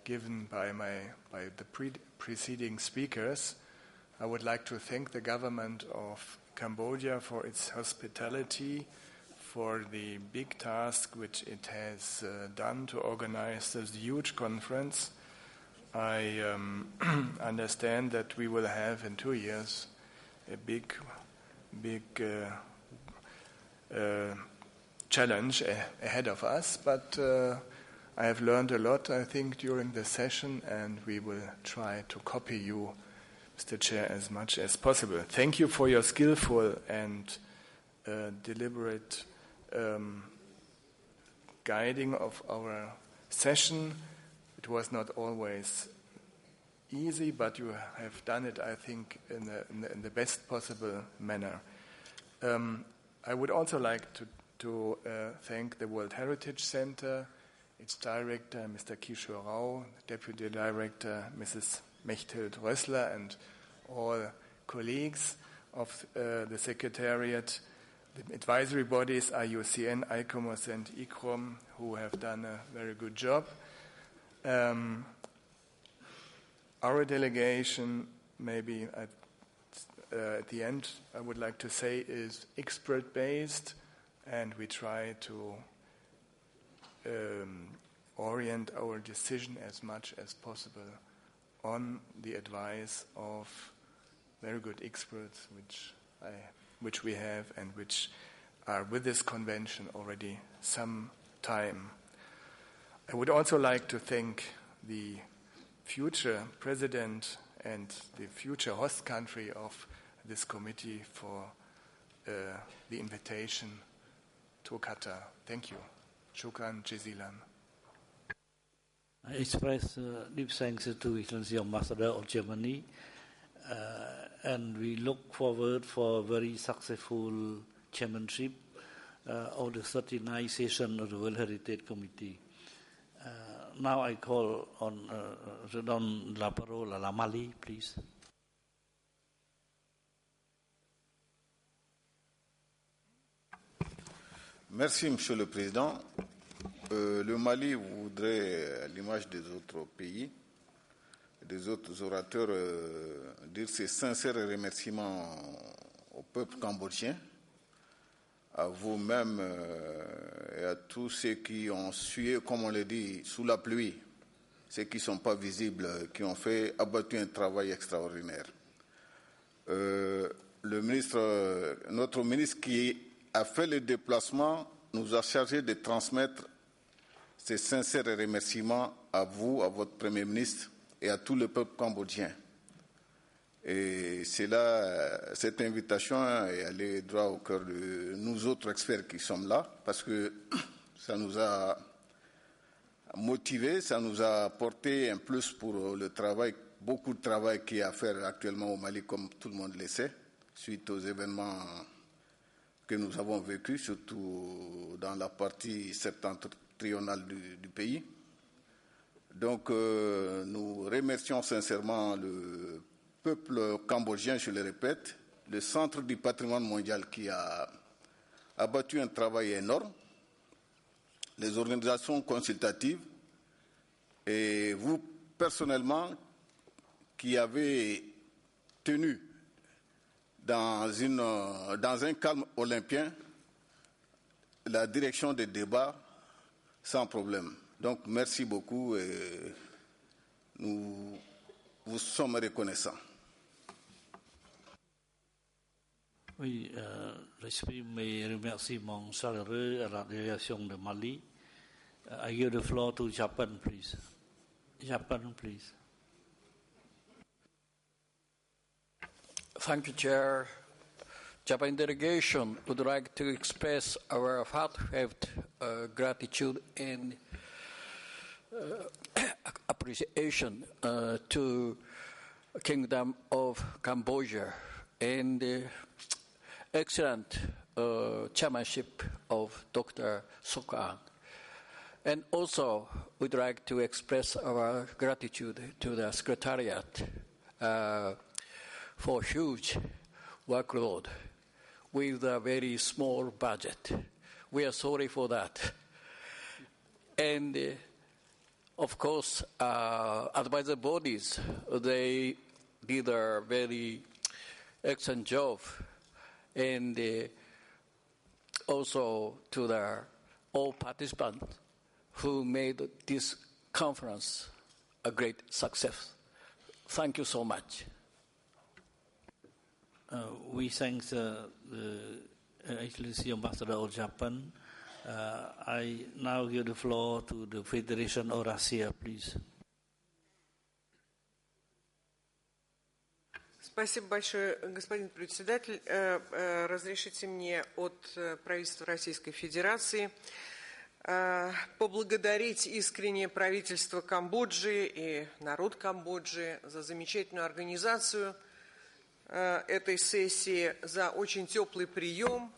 given by the preceding speakers. I would like to thank the government of Cambodia for its hospitality, for the big task which it has done to organize this huge conference. I understand that we will have in 2 years a big challenge ahead of us, but I have learned a lot, I think, during the session, and we will try to copy you, Mr. Chair, as much as possible. Thank you for your skillful and deliberate guiding of our session. It was not always easy, but you have done it, I think, in the best possible manner. I would also like to thank the World Heritage Center, its director, Mr. Kishore Rao, deputy director, Mrs. Mechthild Rössler, and all colleagues of the Secretariat. The advisory bodies, IUCN, ICOMOS, and ICROM, who have done a very good job. Our delegation, maybe at the end, I would like to say, is expert-based, and we try to orient our decision as much as possible on the advice of very good experts, which we have and which are with this convention already some time. I would also like to thank the future president and the future host country of this committee for the invitation to Qatar. Thank you. Shukran jazilan. I express deep thanks to Excellency Ambassador of Germany, and we look forward for a very successful chairmanship of the 39th session of the World Heritage Committee. Now I call on je donne la parole à la Mali, please. Merci, Monsieur le Président. Le Mali voudrait, à l'image des autres pays, des autres orateurs, dire ses sincères remerciements au peuple cambodgien, à vous-même et à tous ceux qui ont sué, comme on le dit, sous la pluie ceux qui ne sont pas visibles, qui ont abattu un travail extraordinaire. Notre ministre qui a fait le déplacement nous a chargé de transmettre ses sincères remerciements à vous, à votre Premier ministre et à tout le peuple cambodgien. Et cette invitation est allée droit au cœur de nous autres experts qui sommes là, parce que ça nous a motivés, ça nous a apporté un plus pour le travail, beaucoup de travail qu'il y a à faire actuellement au Mali, comme tout le monde le sait, suite aux événements que nous avons vécus, surtout dans la partie septentrionale du pays. Donc, nous remercions sincèrement le peuple cambodgien, je le répète, le Centre du patrimoine mondial qui a abattu un travail énorme, les organisations consultatives et vous personnellement qui avez tenu dans un calme olympien la direction des débats sans problème. Donc merci beaucoup et nous vous sommes reconnaissants. Oui, j'exprime mes remerciements chaleureux à la délégation de Mali. I give the floor to Japan, please. Japan, please. Thank you, Chair. Japan delegation would like to express our heartfelt gratitude and appreciation to Kingdom of Cambodia and excellent chairmanship of Dr. Sokan. And also, we'd like to express our gratitude to the Secretariat for huge workload with a very small budget. We are sorry for that. And of course, advisor bodies, they did a very excellent job. And also to all participants who made this conference a great success. Thank you so much. We thank the Excellency Ambassador of Japan. I now give the floor to the Federation of Russia, please. Спасибо большое, господин председатель. Разрешите мне от правительства Российской Федерации поблагодарить искренне правительство Камбоджи и народ Камбоджи за замечательную организацию этой сессии, за очень теплый прием,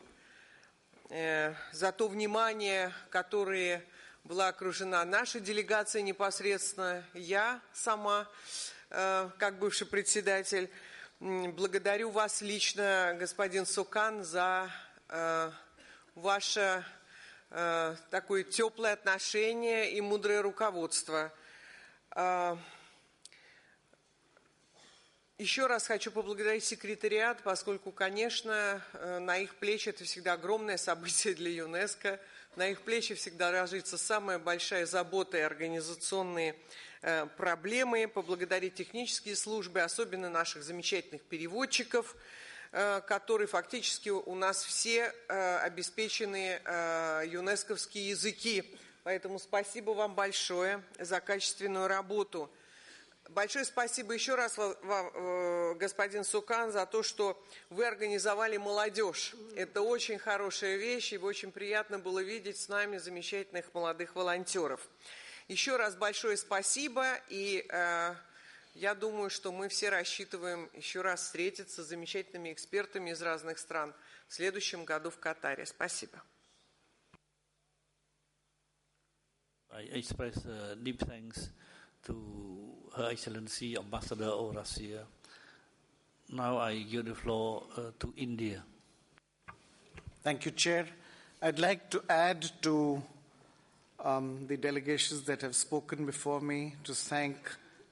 за то внимание, которое была окружена наша делегация непосредственно, я сама, как бывший председатель. Благодарю вас лично, господин Сокан, за ваше такое теплое отношение и мудрое руководство. Еще раз хочу поблагодарить секретариат, поскольку, конечно, на их плечи это всегда огромное событие для ЮНЕСКО, на их плечи всегда ложится самая большая забота и организационные проблемы. Поблагодарить технические службы, особенно наших замечательных переводчиков, которые фактически у нас все обеспечены юнесковские языки. Поэтому спасибо вам большое за качественную работу. Большое спасибо еще раз вам, господин Сукан, за то, что вы организовали молодежь. Это очень хорошая вещь, и очень приятно было видеть с нами замечательных молодых волонтеров. Еще раз большое спасибо, и я думаю, что мы все рассчитываем еще раз встретиться с замечательными экспертами из разных стран в следующем году в Катаре. Спасибо. I express deep thanks to Her Excellency Ambassador of Russia. Now I give the floor to India. Thank you, Chair. I'd like to add to the delegations that have spoken before me to thank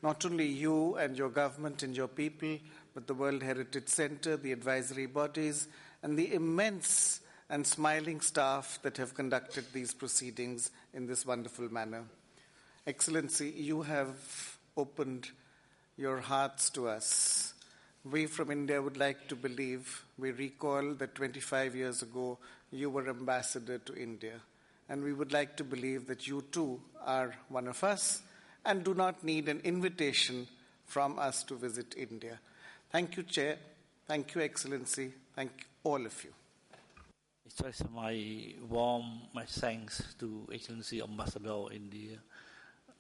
not only you and your government and your people, but the World Heritage Center, the advisory bodies, and the immense and smiling staff that have conducted these proceedings in this wonderful manner. Excellency, you have opened your hearts to us. We from India would like to believe, we recall that 25 years ago you were ambassador to India, and we would like to believe that you too are one of us and do not need an invitation from us to visit India. Thank you, Chair. Thank you, Excellency. Thank all of you. Express my thanks to Excellency Ambassador of India.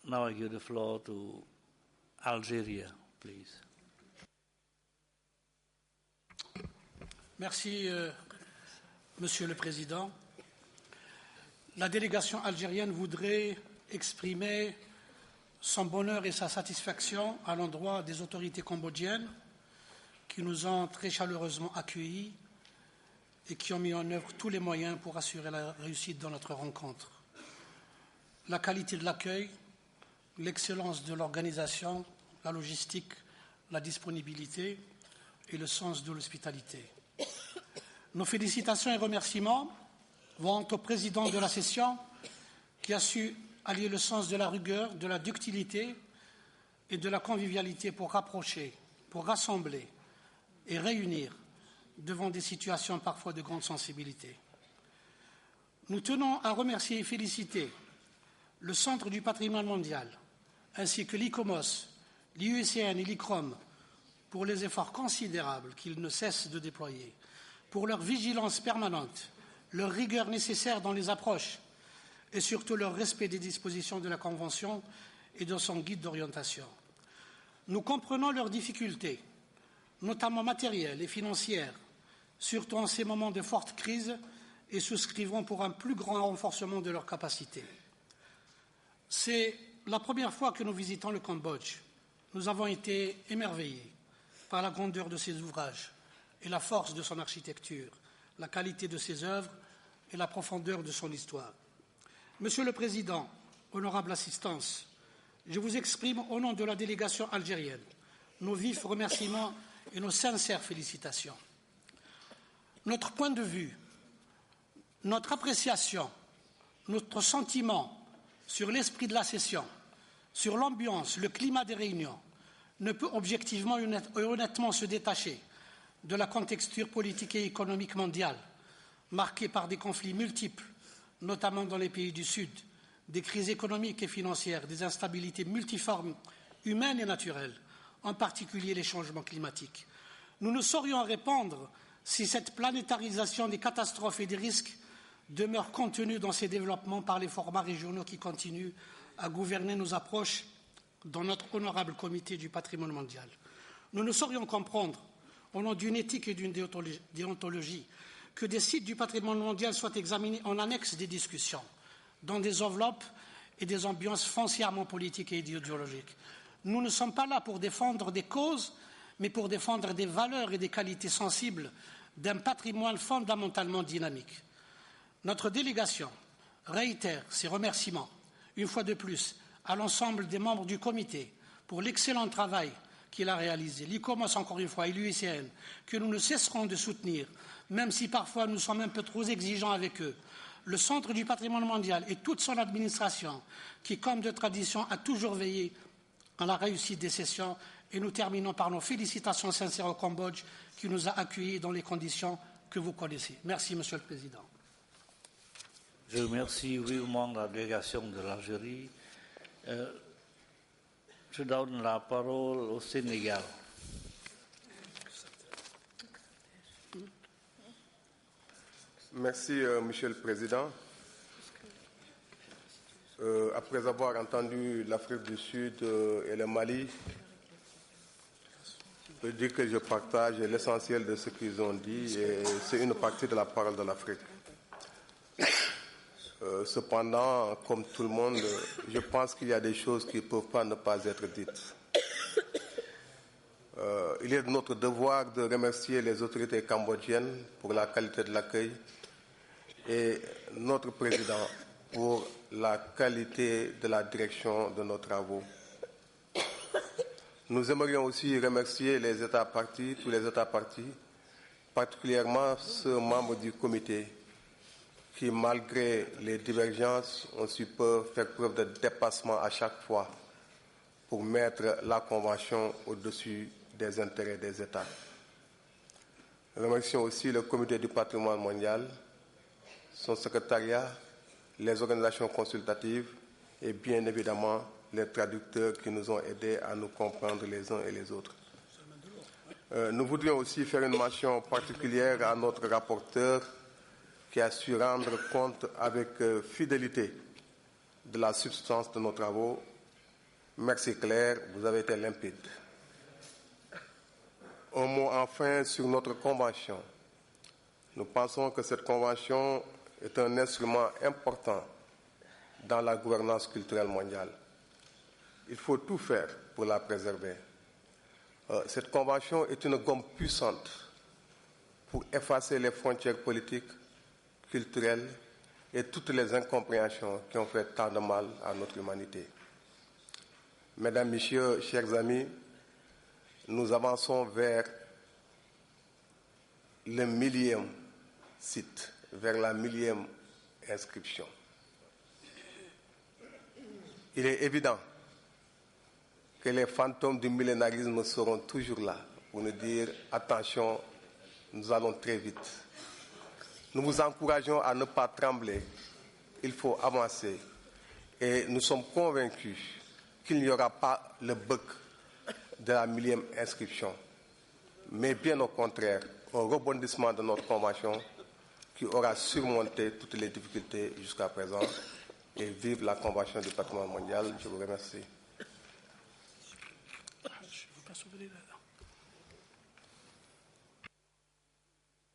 Now I give the floor to Algeria, please. Merci, Monsieur le Président. La délégation algérienne voudrait exprimer son bonheur et sa satisfaction à l'endroit des autorités cambodgiennes qui nous ont très chaleureusement accueillis et qui ont mis en œuvre tous les moyens pour assurer la réussite de notre rencontre. La qualité de l'accueil, l'excellence de l'organisation, la logistique, la disponibilité et le sens de l'hospitalité. Nos félicitations et remerciements vont au président de la session qui a su allier le sens de la rigueur, de la ductilité et de la convivialité pour rapprocher, pour rassembler et réunir devant des situations parfois de grande sensibilité. Nous tenons à remercier et féliciter le Centre du patrimoine mondial, ainsi que l'ICOMOS, l'IUCN et l'ICROM pour les efforts considérables qu'ils ne cessent de déployer, pour leur vigilance permanente, leur rigueur nécessaire dans les approches et surtout leur respect des dispositions de la Convention et de son guide d'orientation. Nous comprenons leurs difficultés, notamment matérielles et financières, surtout en ces moments de forte crise, et souscrivons pour un plus grand renforcement de leurs capacités. C'est la première fois que nous visitons le Cambodge. Nous avons été émerveillés par la grandeur de ses ouvrages et la force de son architecture, la qualité de ses œuvres et la profondeur de son histoire. Monsieur le Président, honorable assistance, je vous exprime au nom de la délégation algérienne nos vifs remerciements et nos sincères félicitations. Notre point de vue, notre appréciation, notre sentiment sur l'esprit de la session, sur l'ambiance, le climat des réunions, ne peut objectivement et honnêtement se détacher de la contexture politique et économique mondiale, marquée par des conflits multiples, notamment dans les pays du Sud, des crises économiques et financières, des instabilités multiformes, humaines et naturelles, en particulier les changements climatiques. Nous ne saurions répondre si cette planétarisation des catastrophes et des risques demeure contenue dans ces développements par les formats régionaux qui continuent à gouverner nos approches dans notre honorable comité du patrimoine mondial. Nous ne saurions comprendre, au nom d'une éthique et d'une déontologie, que des sites du patrimoine mondial soient examinés en annexe des discussions, dans des enveloppes et des ambiances foncièrement politiques et idéologiques. Nous ne sommes pas là pour défendre des causes, mais pour défendre des valeurs et des qualités sensibles d'un patrimoine fondamentalement dynamique. Notre délégation réitère ses remerciements, une fois de plus, à l'ensemble des membres du comité pour l'excellent travail qu'il a réalisé, l'ICOMOS encore une fois et l'UICN, que nous ne cesserons de soutenir, même si parfois nous sommes un peu trop exigeants avec eux, le Centre du patrimoine mondial et toute son administration, qui, comme de tradition, a toujours veillé à la réussite des sessions, et nous terminons par nos félicitations sincères au Cambodge, qui nous a accueillis dans les conditions que vous connaissez. Merci, Monsieur le Président. Je remercie vivement la délégation de l'Algérie. Je donne la parole au Sénégal. Merci, Monsieur le Président. Après avoir entendu l'Afrique du Sud et le Mali, je peux dire que je partage l'essentiel de ce qu'ils ont dit et c'est une partie de la parole de l'Afrique. Cependant, comme tout le monde, je pense qu'il y a des choses qui ne peuvent ne pas être dites. Il est de notre devoir de remercier les autorités cambodgiennes pour la qualité de l'accueil et notre président pour la qualité de la direction de nos travaux. Nous aimerions aussi remercier les États partis, tous les États partis, particulièrement ceux membres du comité qui, malgré les divergences, ont su faire preuve de dépassement à chaque fois pour mettre la Convention au-dessus des intérêts des États. Remercions aussi le Comité du patrimoine mondial, son secrétariat, les organisations consultatives et bien évidemment les traducteurs qui nous ont aidés à nous comprendre les uns et les autres. Nous voudrions aussi faire une mention particulière à notre rapporteur qui a su rendre compte avec fidélité de la substance de nos travaux. Merci Claire, vous avez été limpide. Un mot enfin sur notre convention. Nous pensons que cette convention est un instrument important dans la gouvernance culturelle mondiale. Il faut tout faire pour la préserver. Cette convention est une gomme puissante pour effacer les frontières politiques, culturelles et toutes les incompréhensions qui ont fait tant de mal à notre humanité. Mesdames, Messieurs, chers amis, nous avançons vers le 1000e site, vers la 1000e inscription. Il est évident que les fantômes du millénarisme seront toujours là pour nous dire « Attention, nous allons très vite ». Nous vous encourageons à ne pas trembler. Il faut avancer. Et nous sommes convaincus qu'il n'y aura pas le bug de la 1000e inscription, mais bien au contraire, un rebondissement de notre convention qui aura surmonté toutes les difficultés jusqu'à présent. Et vive la Convention du patrimoine mondial. Je vous remercie.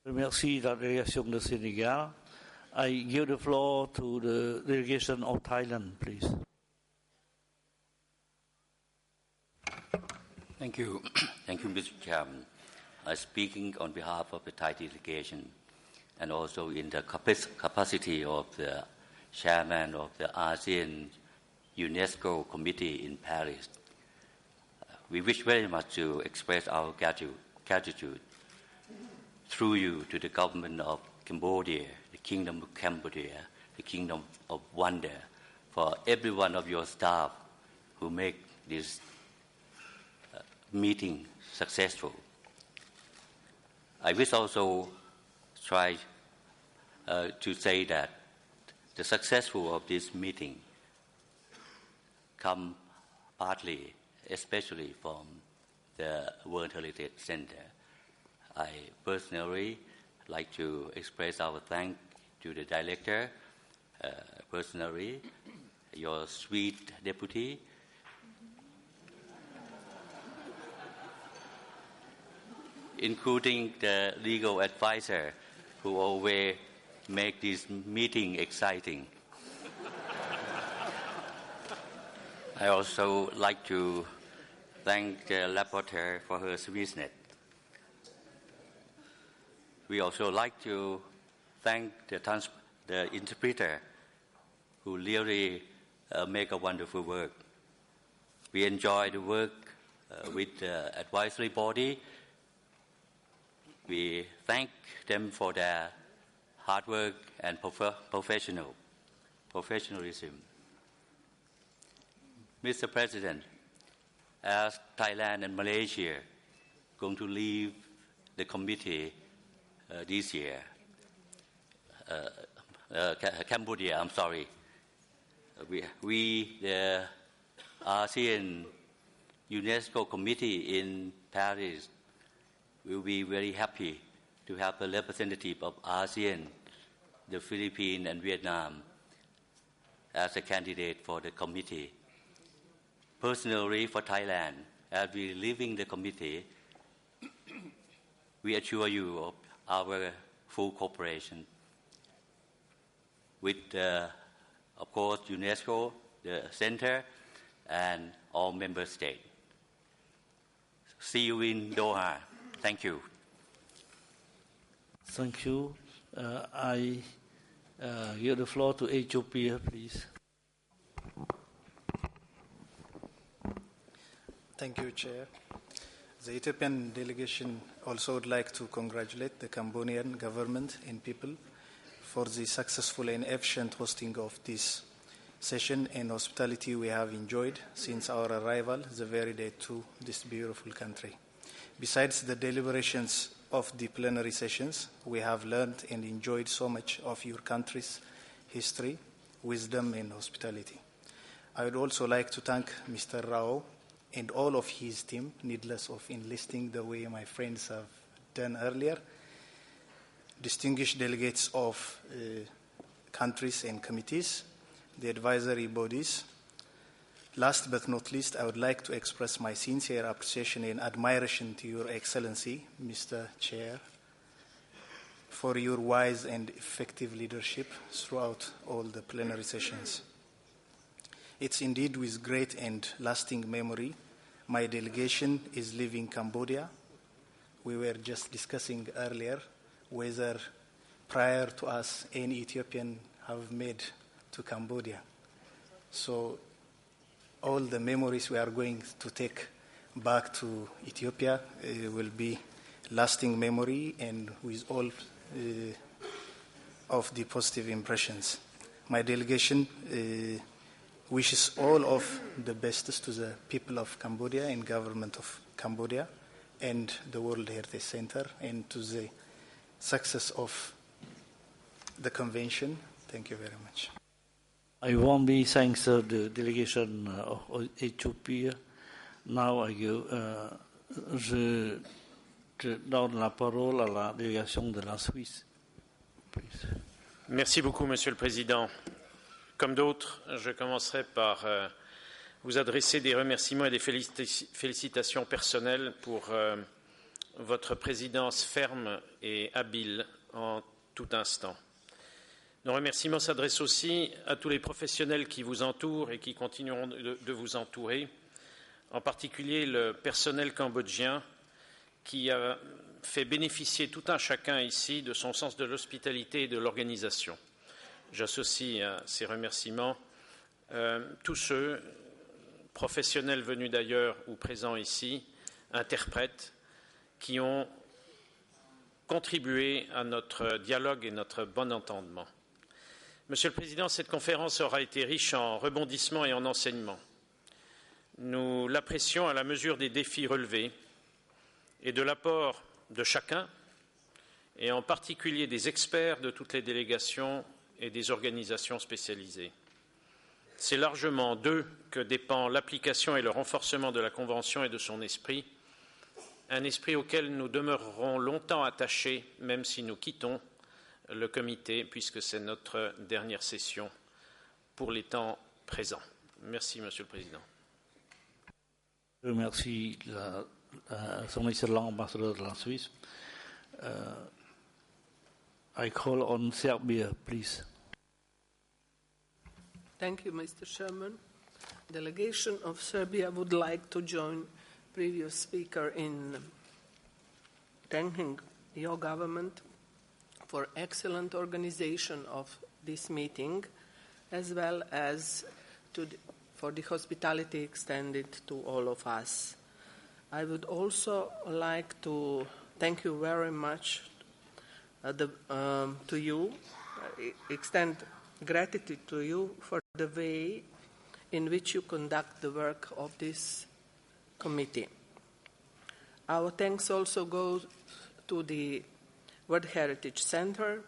Merci la délégation de Sénégal. I give the floor to the delegation of Thailand, please. Thank you. Thank you, Mr. Chairman. Speaking on behalf of the Thai delegation and also in the capacity of the chairman of the ASEAN UNESCO Committee in Paris, we wish very much to express our gratitude through you to the government of Cambodia, the Kingdom of Cambodia, the Kingdom of Wonder, for every one of your staff who make this meeting successful. I wish also try to say that the successful of this meeting come partly, especially from the World Heritage Center. I personally like to express our thanks to the director, personally, your sweet deputy, including the legal advisor who always make this meeting exciting. I also like to thank the rapporteur for her sweetness. We also like to thank the interpreter who really make a wonderful work. We enjoy the work with the advisory body. We thank them for their hard work and professionalism. Mr. President, as Thailand and Malaysia going to leave the committee this year, Cambodia, I'm sorry, we the ASEAN UNESCO Committee in Paris will be very happy to have a representative of ASEAN, the Philippines and Vietnam as a candidate for the committee. Personally, for Thailand, as we are leaving the committee, we assure you of our full cooperation with, of course, UNESCO, the Center, and all member states. See you in Doha. Thank you. Thank you. I give the floor to Ethiopia, please. Thank you, Chair. The Ethiopian delegation also would like to congratulate the Cambodian government and people for the successful and efficient hosting of this session and hospitality we have enjoyed since our arrival the very day to this beautiful country. Besides the deliberations of the plenary sessions, we have learned and enjoyed so much of your country's history, wisdom, and hospitality. I would also like to thank Mr. Rao and all of his team, needless of enlisting the way my friends have done earlier, distinguished delegates of countries and committees, the advisory bodies. Last but not least, I would like to express my sincere appreciation and admiration to Your Excellency, Mr. Chair, for your wise and effective leadership throughout all the plenary sessions. It's indeed with great and lasting memory my delegation is leaving Cambodia. We were just discussing earlier whether prior to us any Ethiopian have made to Cambodia. So all the memories we are going to take back to Ethiopia will be lasting memory and with all of the positive impressions. My delegation wishes all of the best to the people of Cambodia and government of Cambodia and the World Heritage Center and to the success of the convention. Thank you very much. I warmly thank the delegation of Ethiopia. Now je donne la parole à la délégation de la Suisse. Please. Merci beaucoup, Monsieur le Président. Comme d'autres, je commencerai par vous adresser des remerciements et des félicitations personnelles pour votre présidence ferme et habile en tout instant. Nos remerciements s'adressent aussi à tous les professionnels qui vous entourent et qui continueront de vous entourer, en particulier le personnel cambodgien qui a fait bénéficier tout un chacun ici de son sens de l'hospitalité et de l'organisation. J'associe à ces remerciements tous ceux, professionnels venus d'ailleurs ou présents ici, interprètes, qui ont contribué à notre dialogue et notre bon entendement. Monsieur le Président, cette conférence aura été riche en rebondissements et en enseignements. Nous l'apprécions à la mesure des défis relevés et de l'apport de chacun, et en particulier des experts de toutes les délégations et des organisations spécialisées. C'est largement d'eux que dépend l'application et le renforcement de la Convention et de son esprit, un esprit auquel nous demeurerons longtemps attachés, même si nous quittons le comité, puisque c'est notre dernière session pour les temps présents. Merci, Monsieur le Président. Je remercie son excellent ambassadeur de la Suisse. I call on Serbia, please. Thank you, Mr. Chairman. Delegation of Serbia would like to join previous speaker in thanking your government for excellent organization of this meeting, as well as for the hospitality extended to all of us. I would also like to thank you very much to you, extend gratitude to you for the way in which you conduct the work of this committee. Our thanks also go to the World Heritage Center,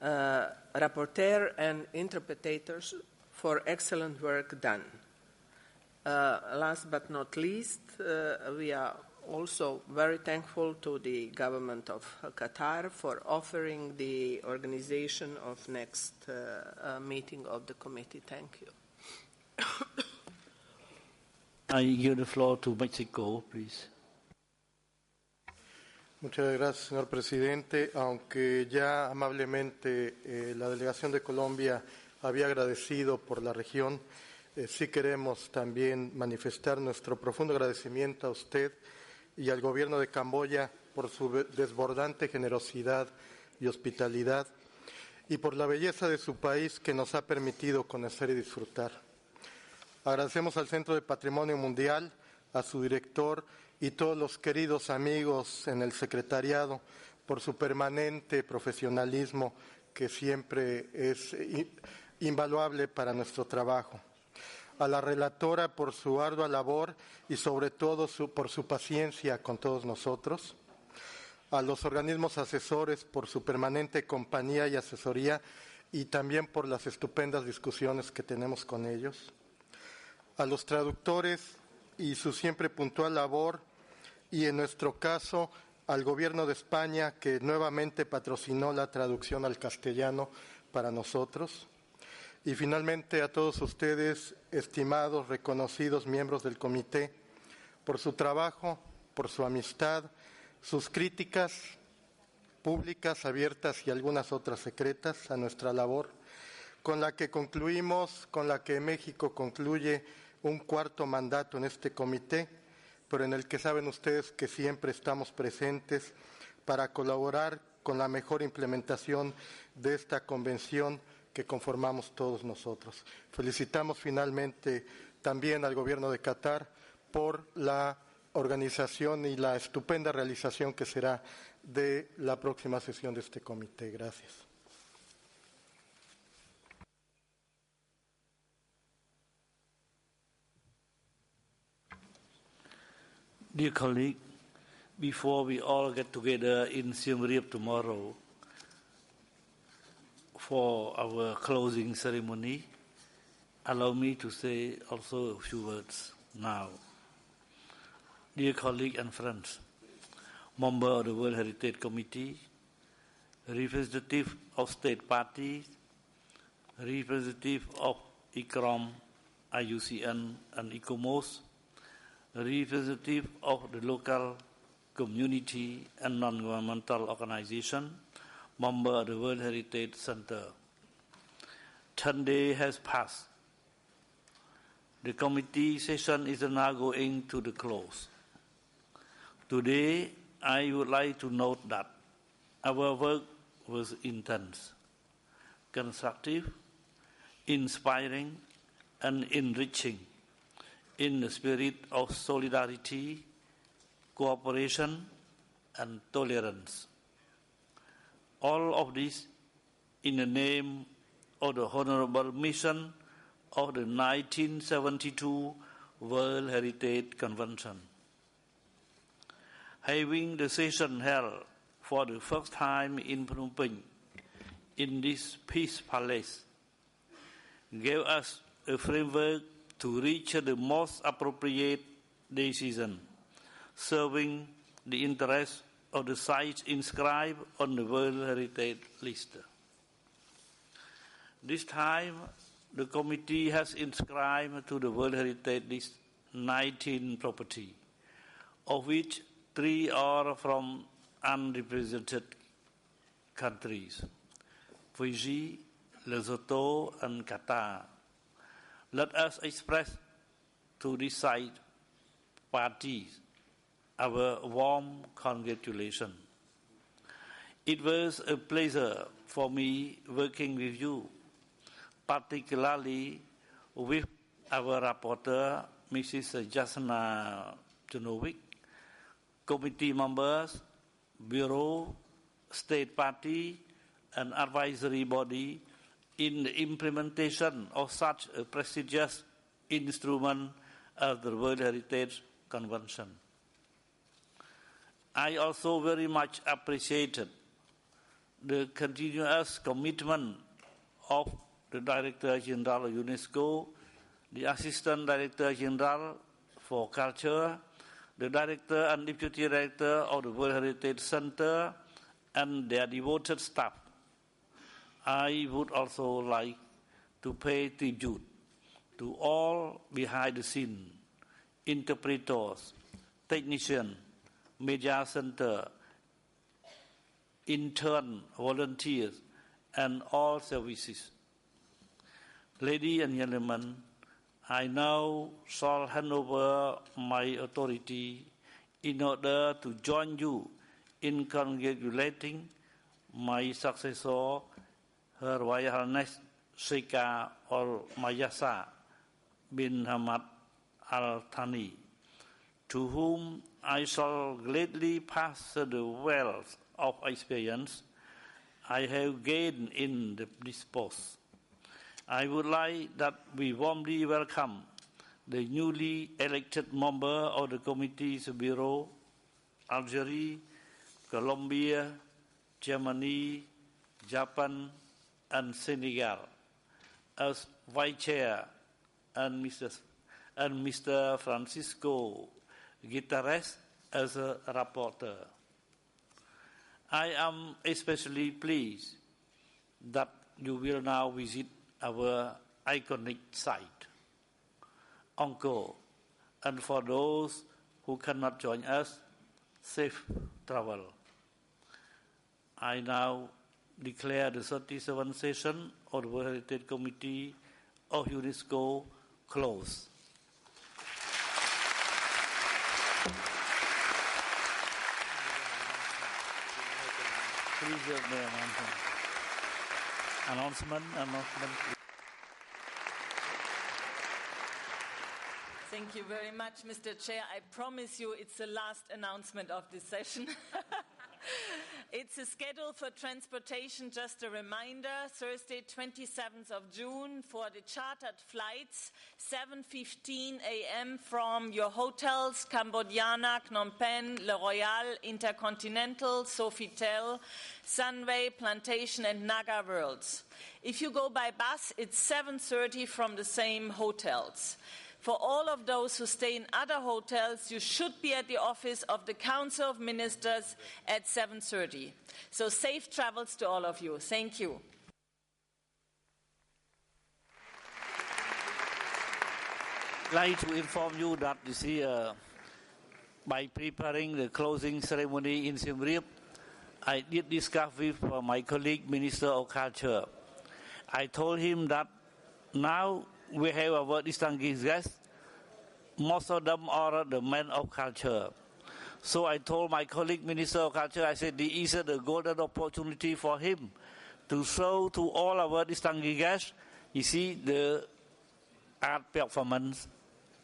rapporteur and interpreters for excellent work done. Last but not least, we are also very thankful to the government of Qatar for offering the organization of next meeting of the committee. Thank you. I give the floor to Mexico, please. Muchas gracias, señor presidente. Aunque ya amablemente la delegación de Colombia había agradecido por la región, sí queremos también manifestar nuestro profundo agradecimiento a usted y al gobierno de Camboya por su desbordante generosidad y hospitalidad y por la belleza de su país que nos ha permitido conocer y disfrutar. Agradecemos al Centro de Patrimonio Mundial, a su director y todos los queridos amigos en el secretariado por su permanente profesionalismo, que siempre es invaluable para nuestro trabajo. A la relatora por su ardua labor y sobre todo por su paciencia con todos nosotros. A los organismos asesores por su permanente compañía y asesoría y también por las estupendas discusiones que tenemos con ellos. A los traductores y su siempre puntual labor y en nuestro caso al Gobierno de España que nuevamente patrocinó la traducción al castellano para nosotros. Y finalmente a todos ustedes, estimados, reconocidos miembros del comité, por su trabajo, por su amistad, sus críticas públicas, abiertas y algunas otras secretas a nuestra labor, con la que concluimos, con la que México concluye un cuarto mandato en este comité, pero en el que saben ustedes que siempre estamos presentes para colaborar con la mejor implementación de esta convención que conformamos todos nosotros. Felicitamos finalmente también al Gobierno de Qatar por la organización y la estupenda realización que será de la próxima sesión de este comité. Gracias. Dear colleague, before we all get together in Siem Reap tomorrow for our closing ceremony, allow me to say also a few words now. Dear colleagues and friends, members of the World Heritage Committee, representatives of state parties, representatives of ICROM, IUCN and ICOMOS, representatives of the local community and non-governmental organizations, members of the World Heritage Center. 10 days has passed. The committee session is now going to the close. Today, I would like to note that our work was intense, constructive, inspiring, and enriching in the spirit of solidarity, cooperation, and tolerance. All of this in the name of the honorable mission of the 1972 World Heritage Convention. Having the session held for the first time in Phnom Penh, in this Peace Palace, gave us a framework to reach the most appropriate decision, serving the interests of the sites inscribed on the World Heritage List. This time, the committee has inscribed to the World Heritage List 19 properties, of which 3 are from unrepresented countries, Fiji, Lesotho, and Qatar. Let us express to this side parties our warm congratulations. It was a pleasure for me working with you, particularly with our rapporteur, Mrs. Jasna Junovic, committee members, bureau, state party, and advisory body in the implementation of such a prestigious instrument as the World Heritage Convention. I also very much appreciated the continuous commitment of the Director General of UNESCO, the Assistant Director General for Culture, the Director and Deputy Director of the World Heritage Center, and their devoted staff. I would also like to pay tribute to all behind the scenes, interpreters, technicians, media center, intern, volunteers, and all services. Ladies and gentlemen, I now shall hand over my authority in order to join you in congratulating my successor, Her Royal Highness Sheikha Al Mayasa bin Hamad Al Thani, to whom I shall gladly pass the wealth of experience I have gained in this post. I would like that we warmly welcome the newly elected member of the Committee's Bureau, Algeria, Colombia, Germany, Japan, and Senegal as Vice Chair, and Mr. Francisco Guterres as a rapporteur. I am especially pleased that you will now visit our iconic site, Angkor, and for those who cannot join us, safe travel. I now declare the 37th session of the World Heritage Committee of UNESCO closed. Please, announcement. Thank you very much, Mr. Chair. I promise you it's the last announcement of this session. It's a schedule for transportation, just a reminder, Thursday 27th of June for the chartered flights, 7:15 a.m. from your hotels, Cambodiana, Phnom Penh, Le Royal, Intercontinental, Sofitel, Sunway, Plantation and Naga Worlds. If you go by bus, it's 7:30 from the same hotels. For all of those who stay in other hotels, you should be at the office of the Council of Ministers at 7:30. So safe travels to all of you. Thank you. I'd like to inform you that this year, by preparing the closing ceremony in Siem Reap, I did discuss with my colleague, Minister of Culture. I told him that now we have our distinguished guests. Most of them are the men of culture. So I told my colleague, Minister of Culture, I said this is the golden opportunity for him to show to all our distinguished guests, you see, the art performance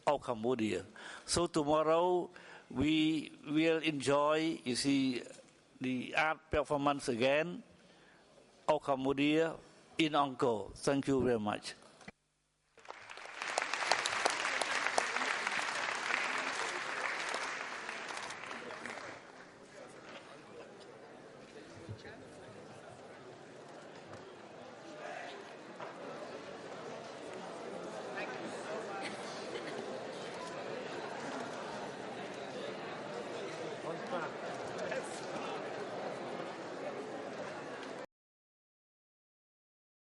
of Cambodia. So tomorrow we will enjoy, you see, the art performance again of Cambodia in Angkor. Thank you very much.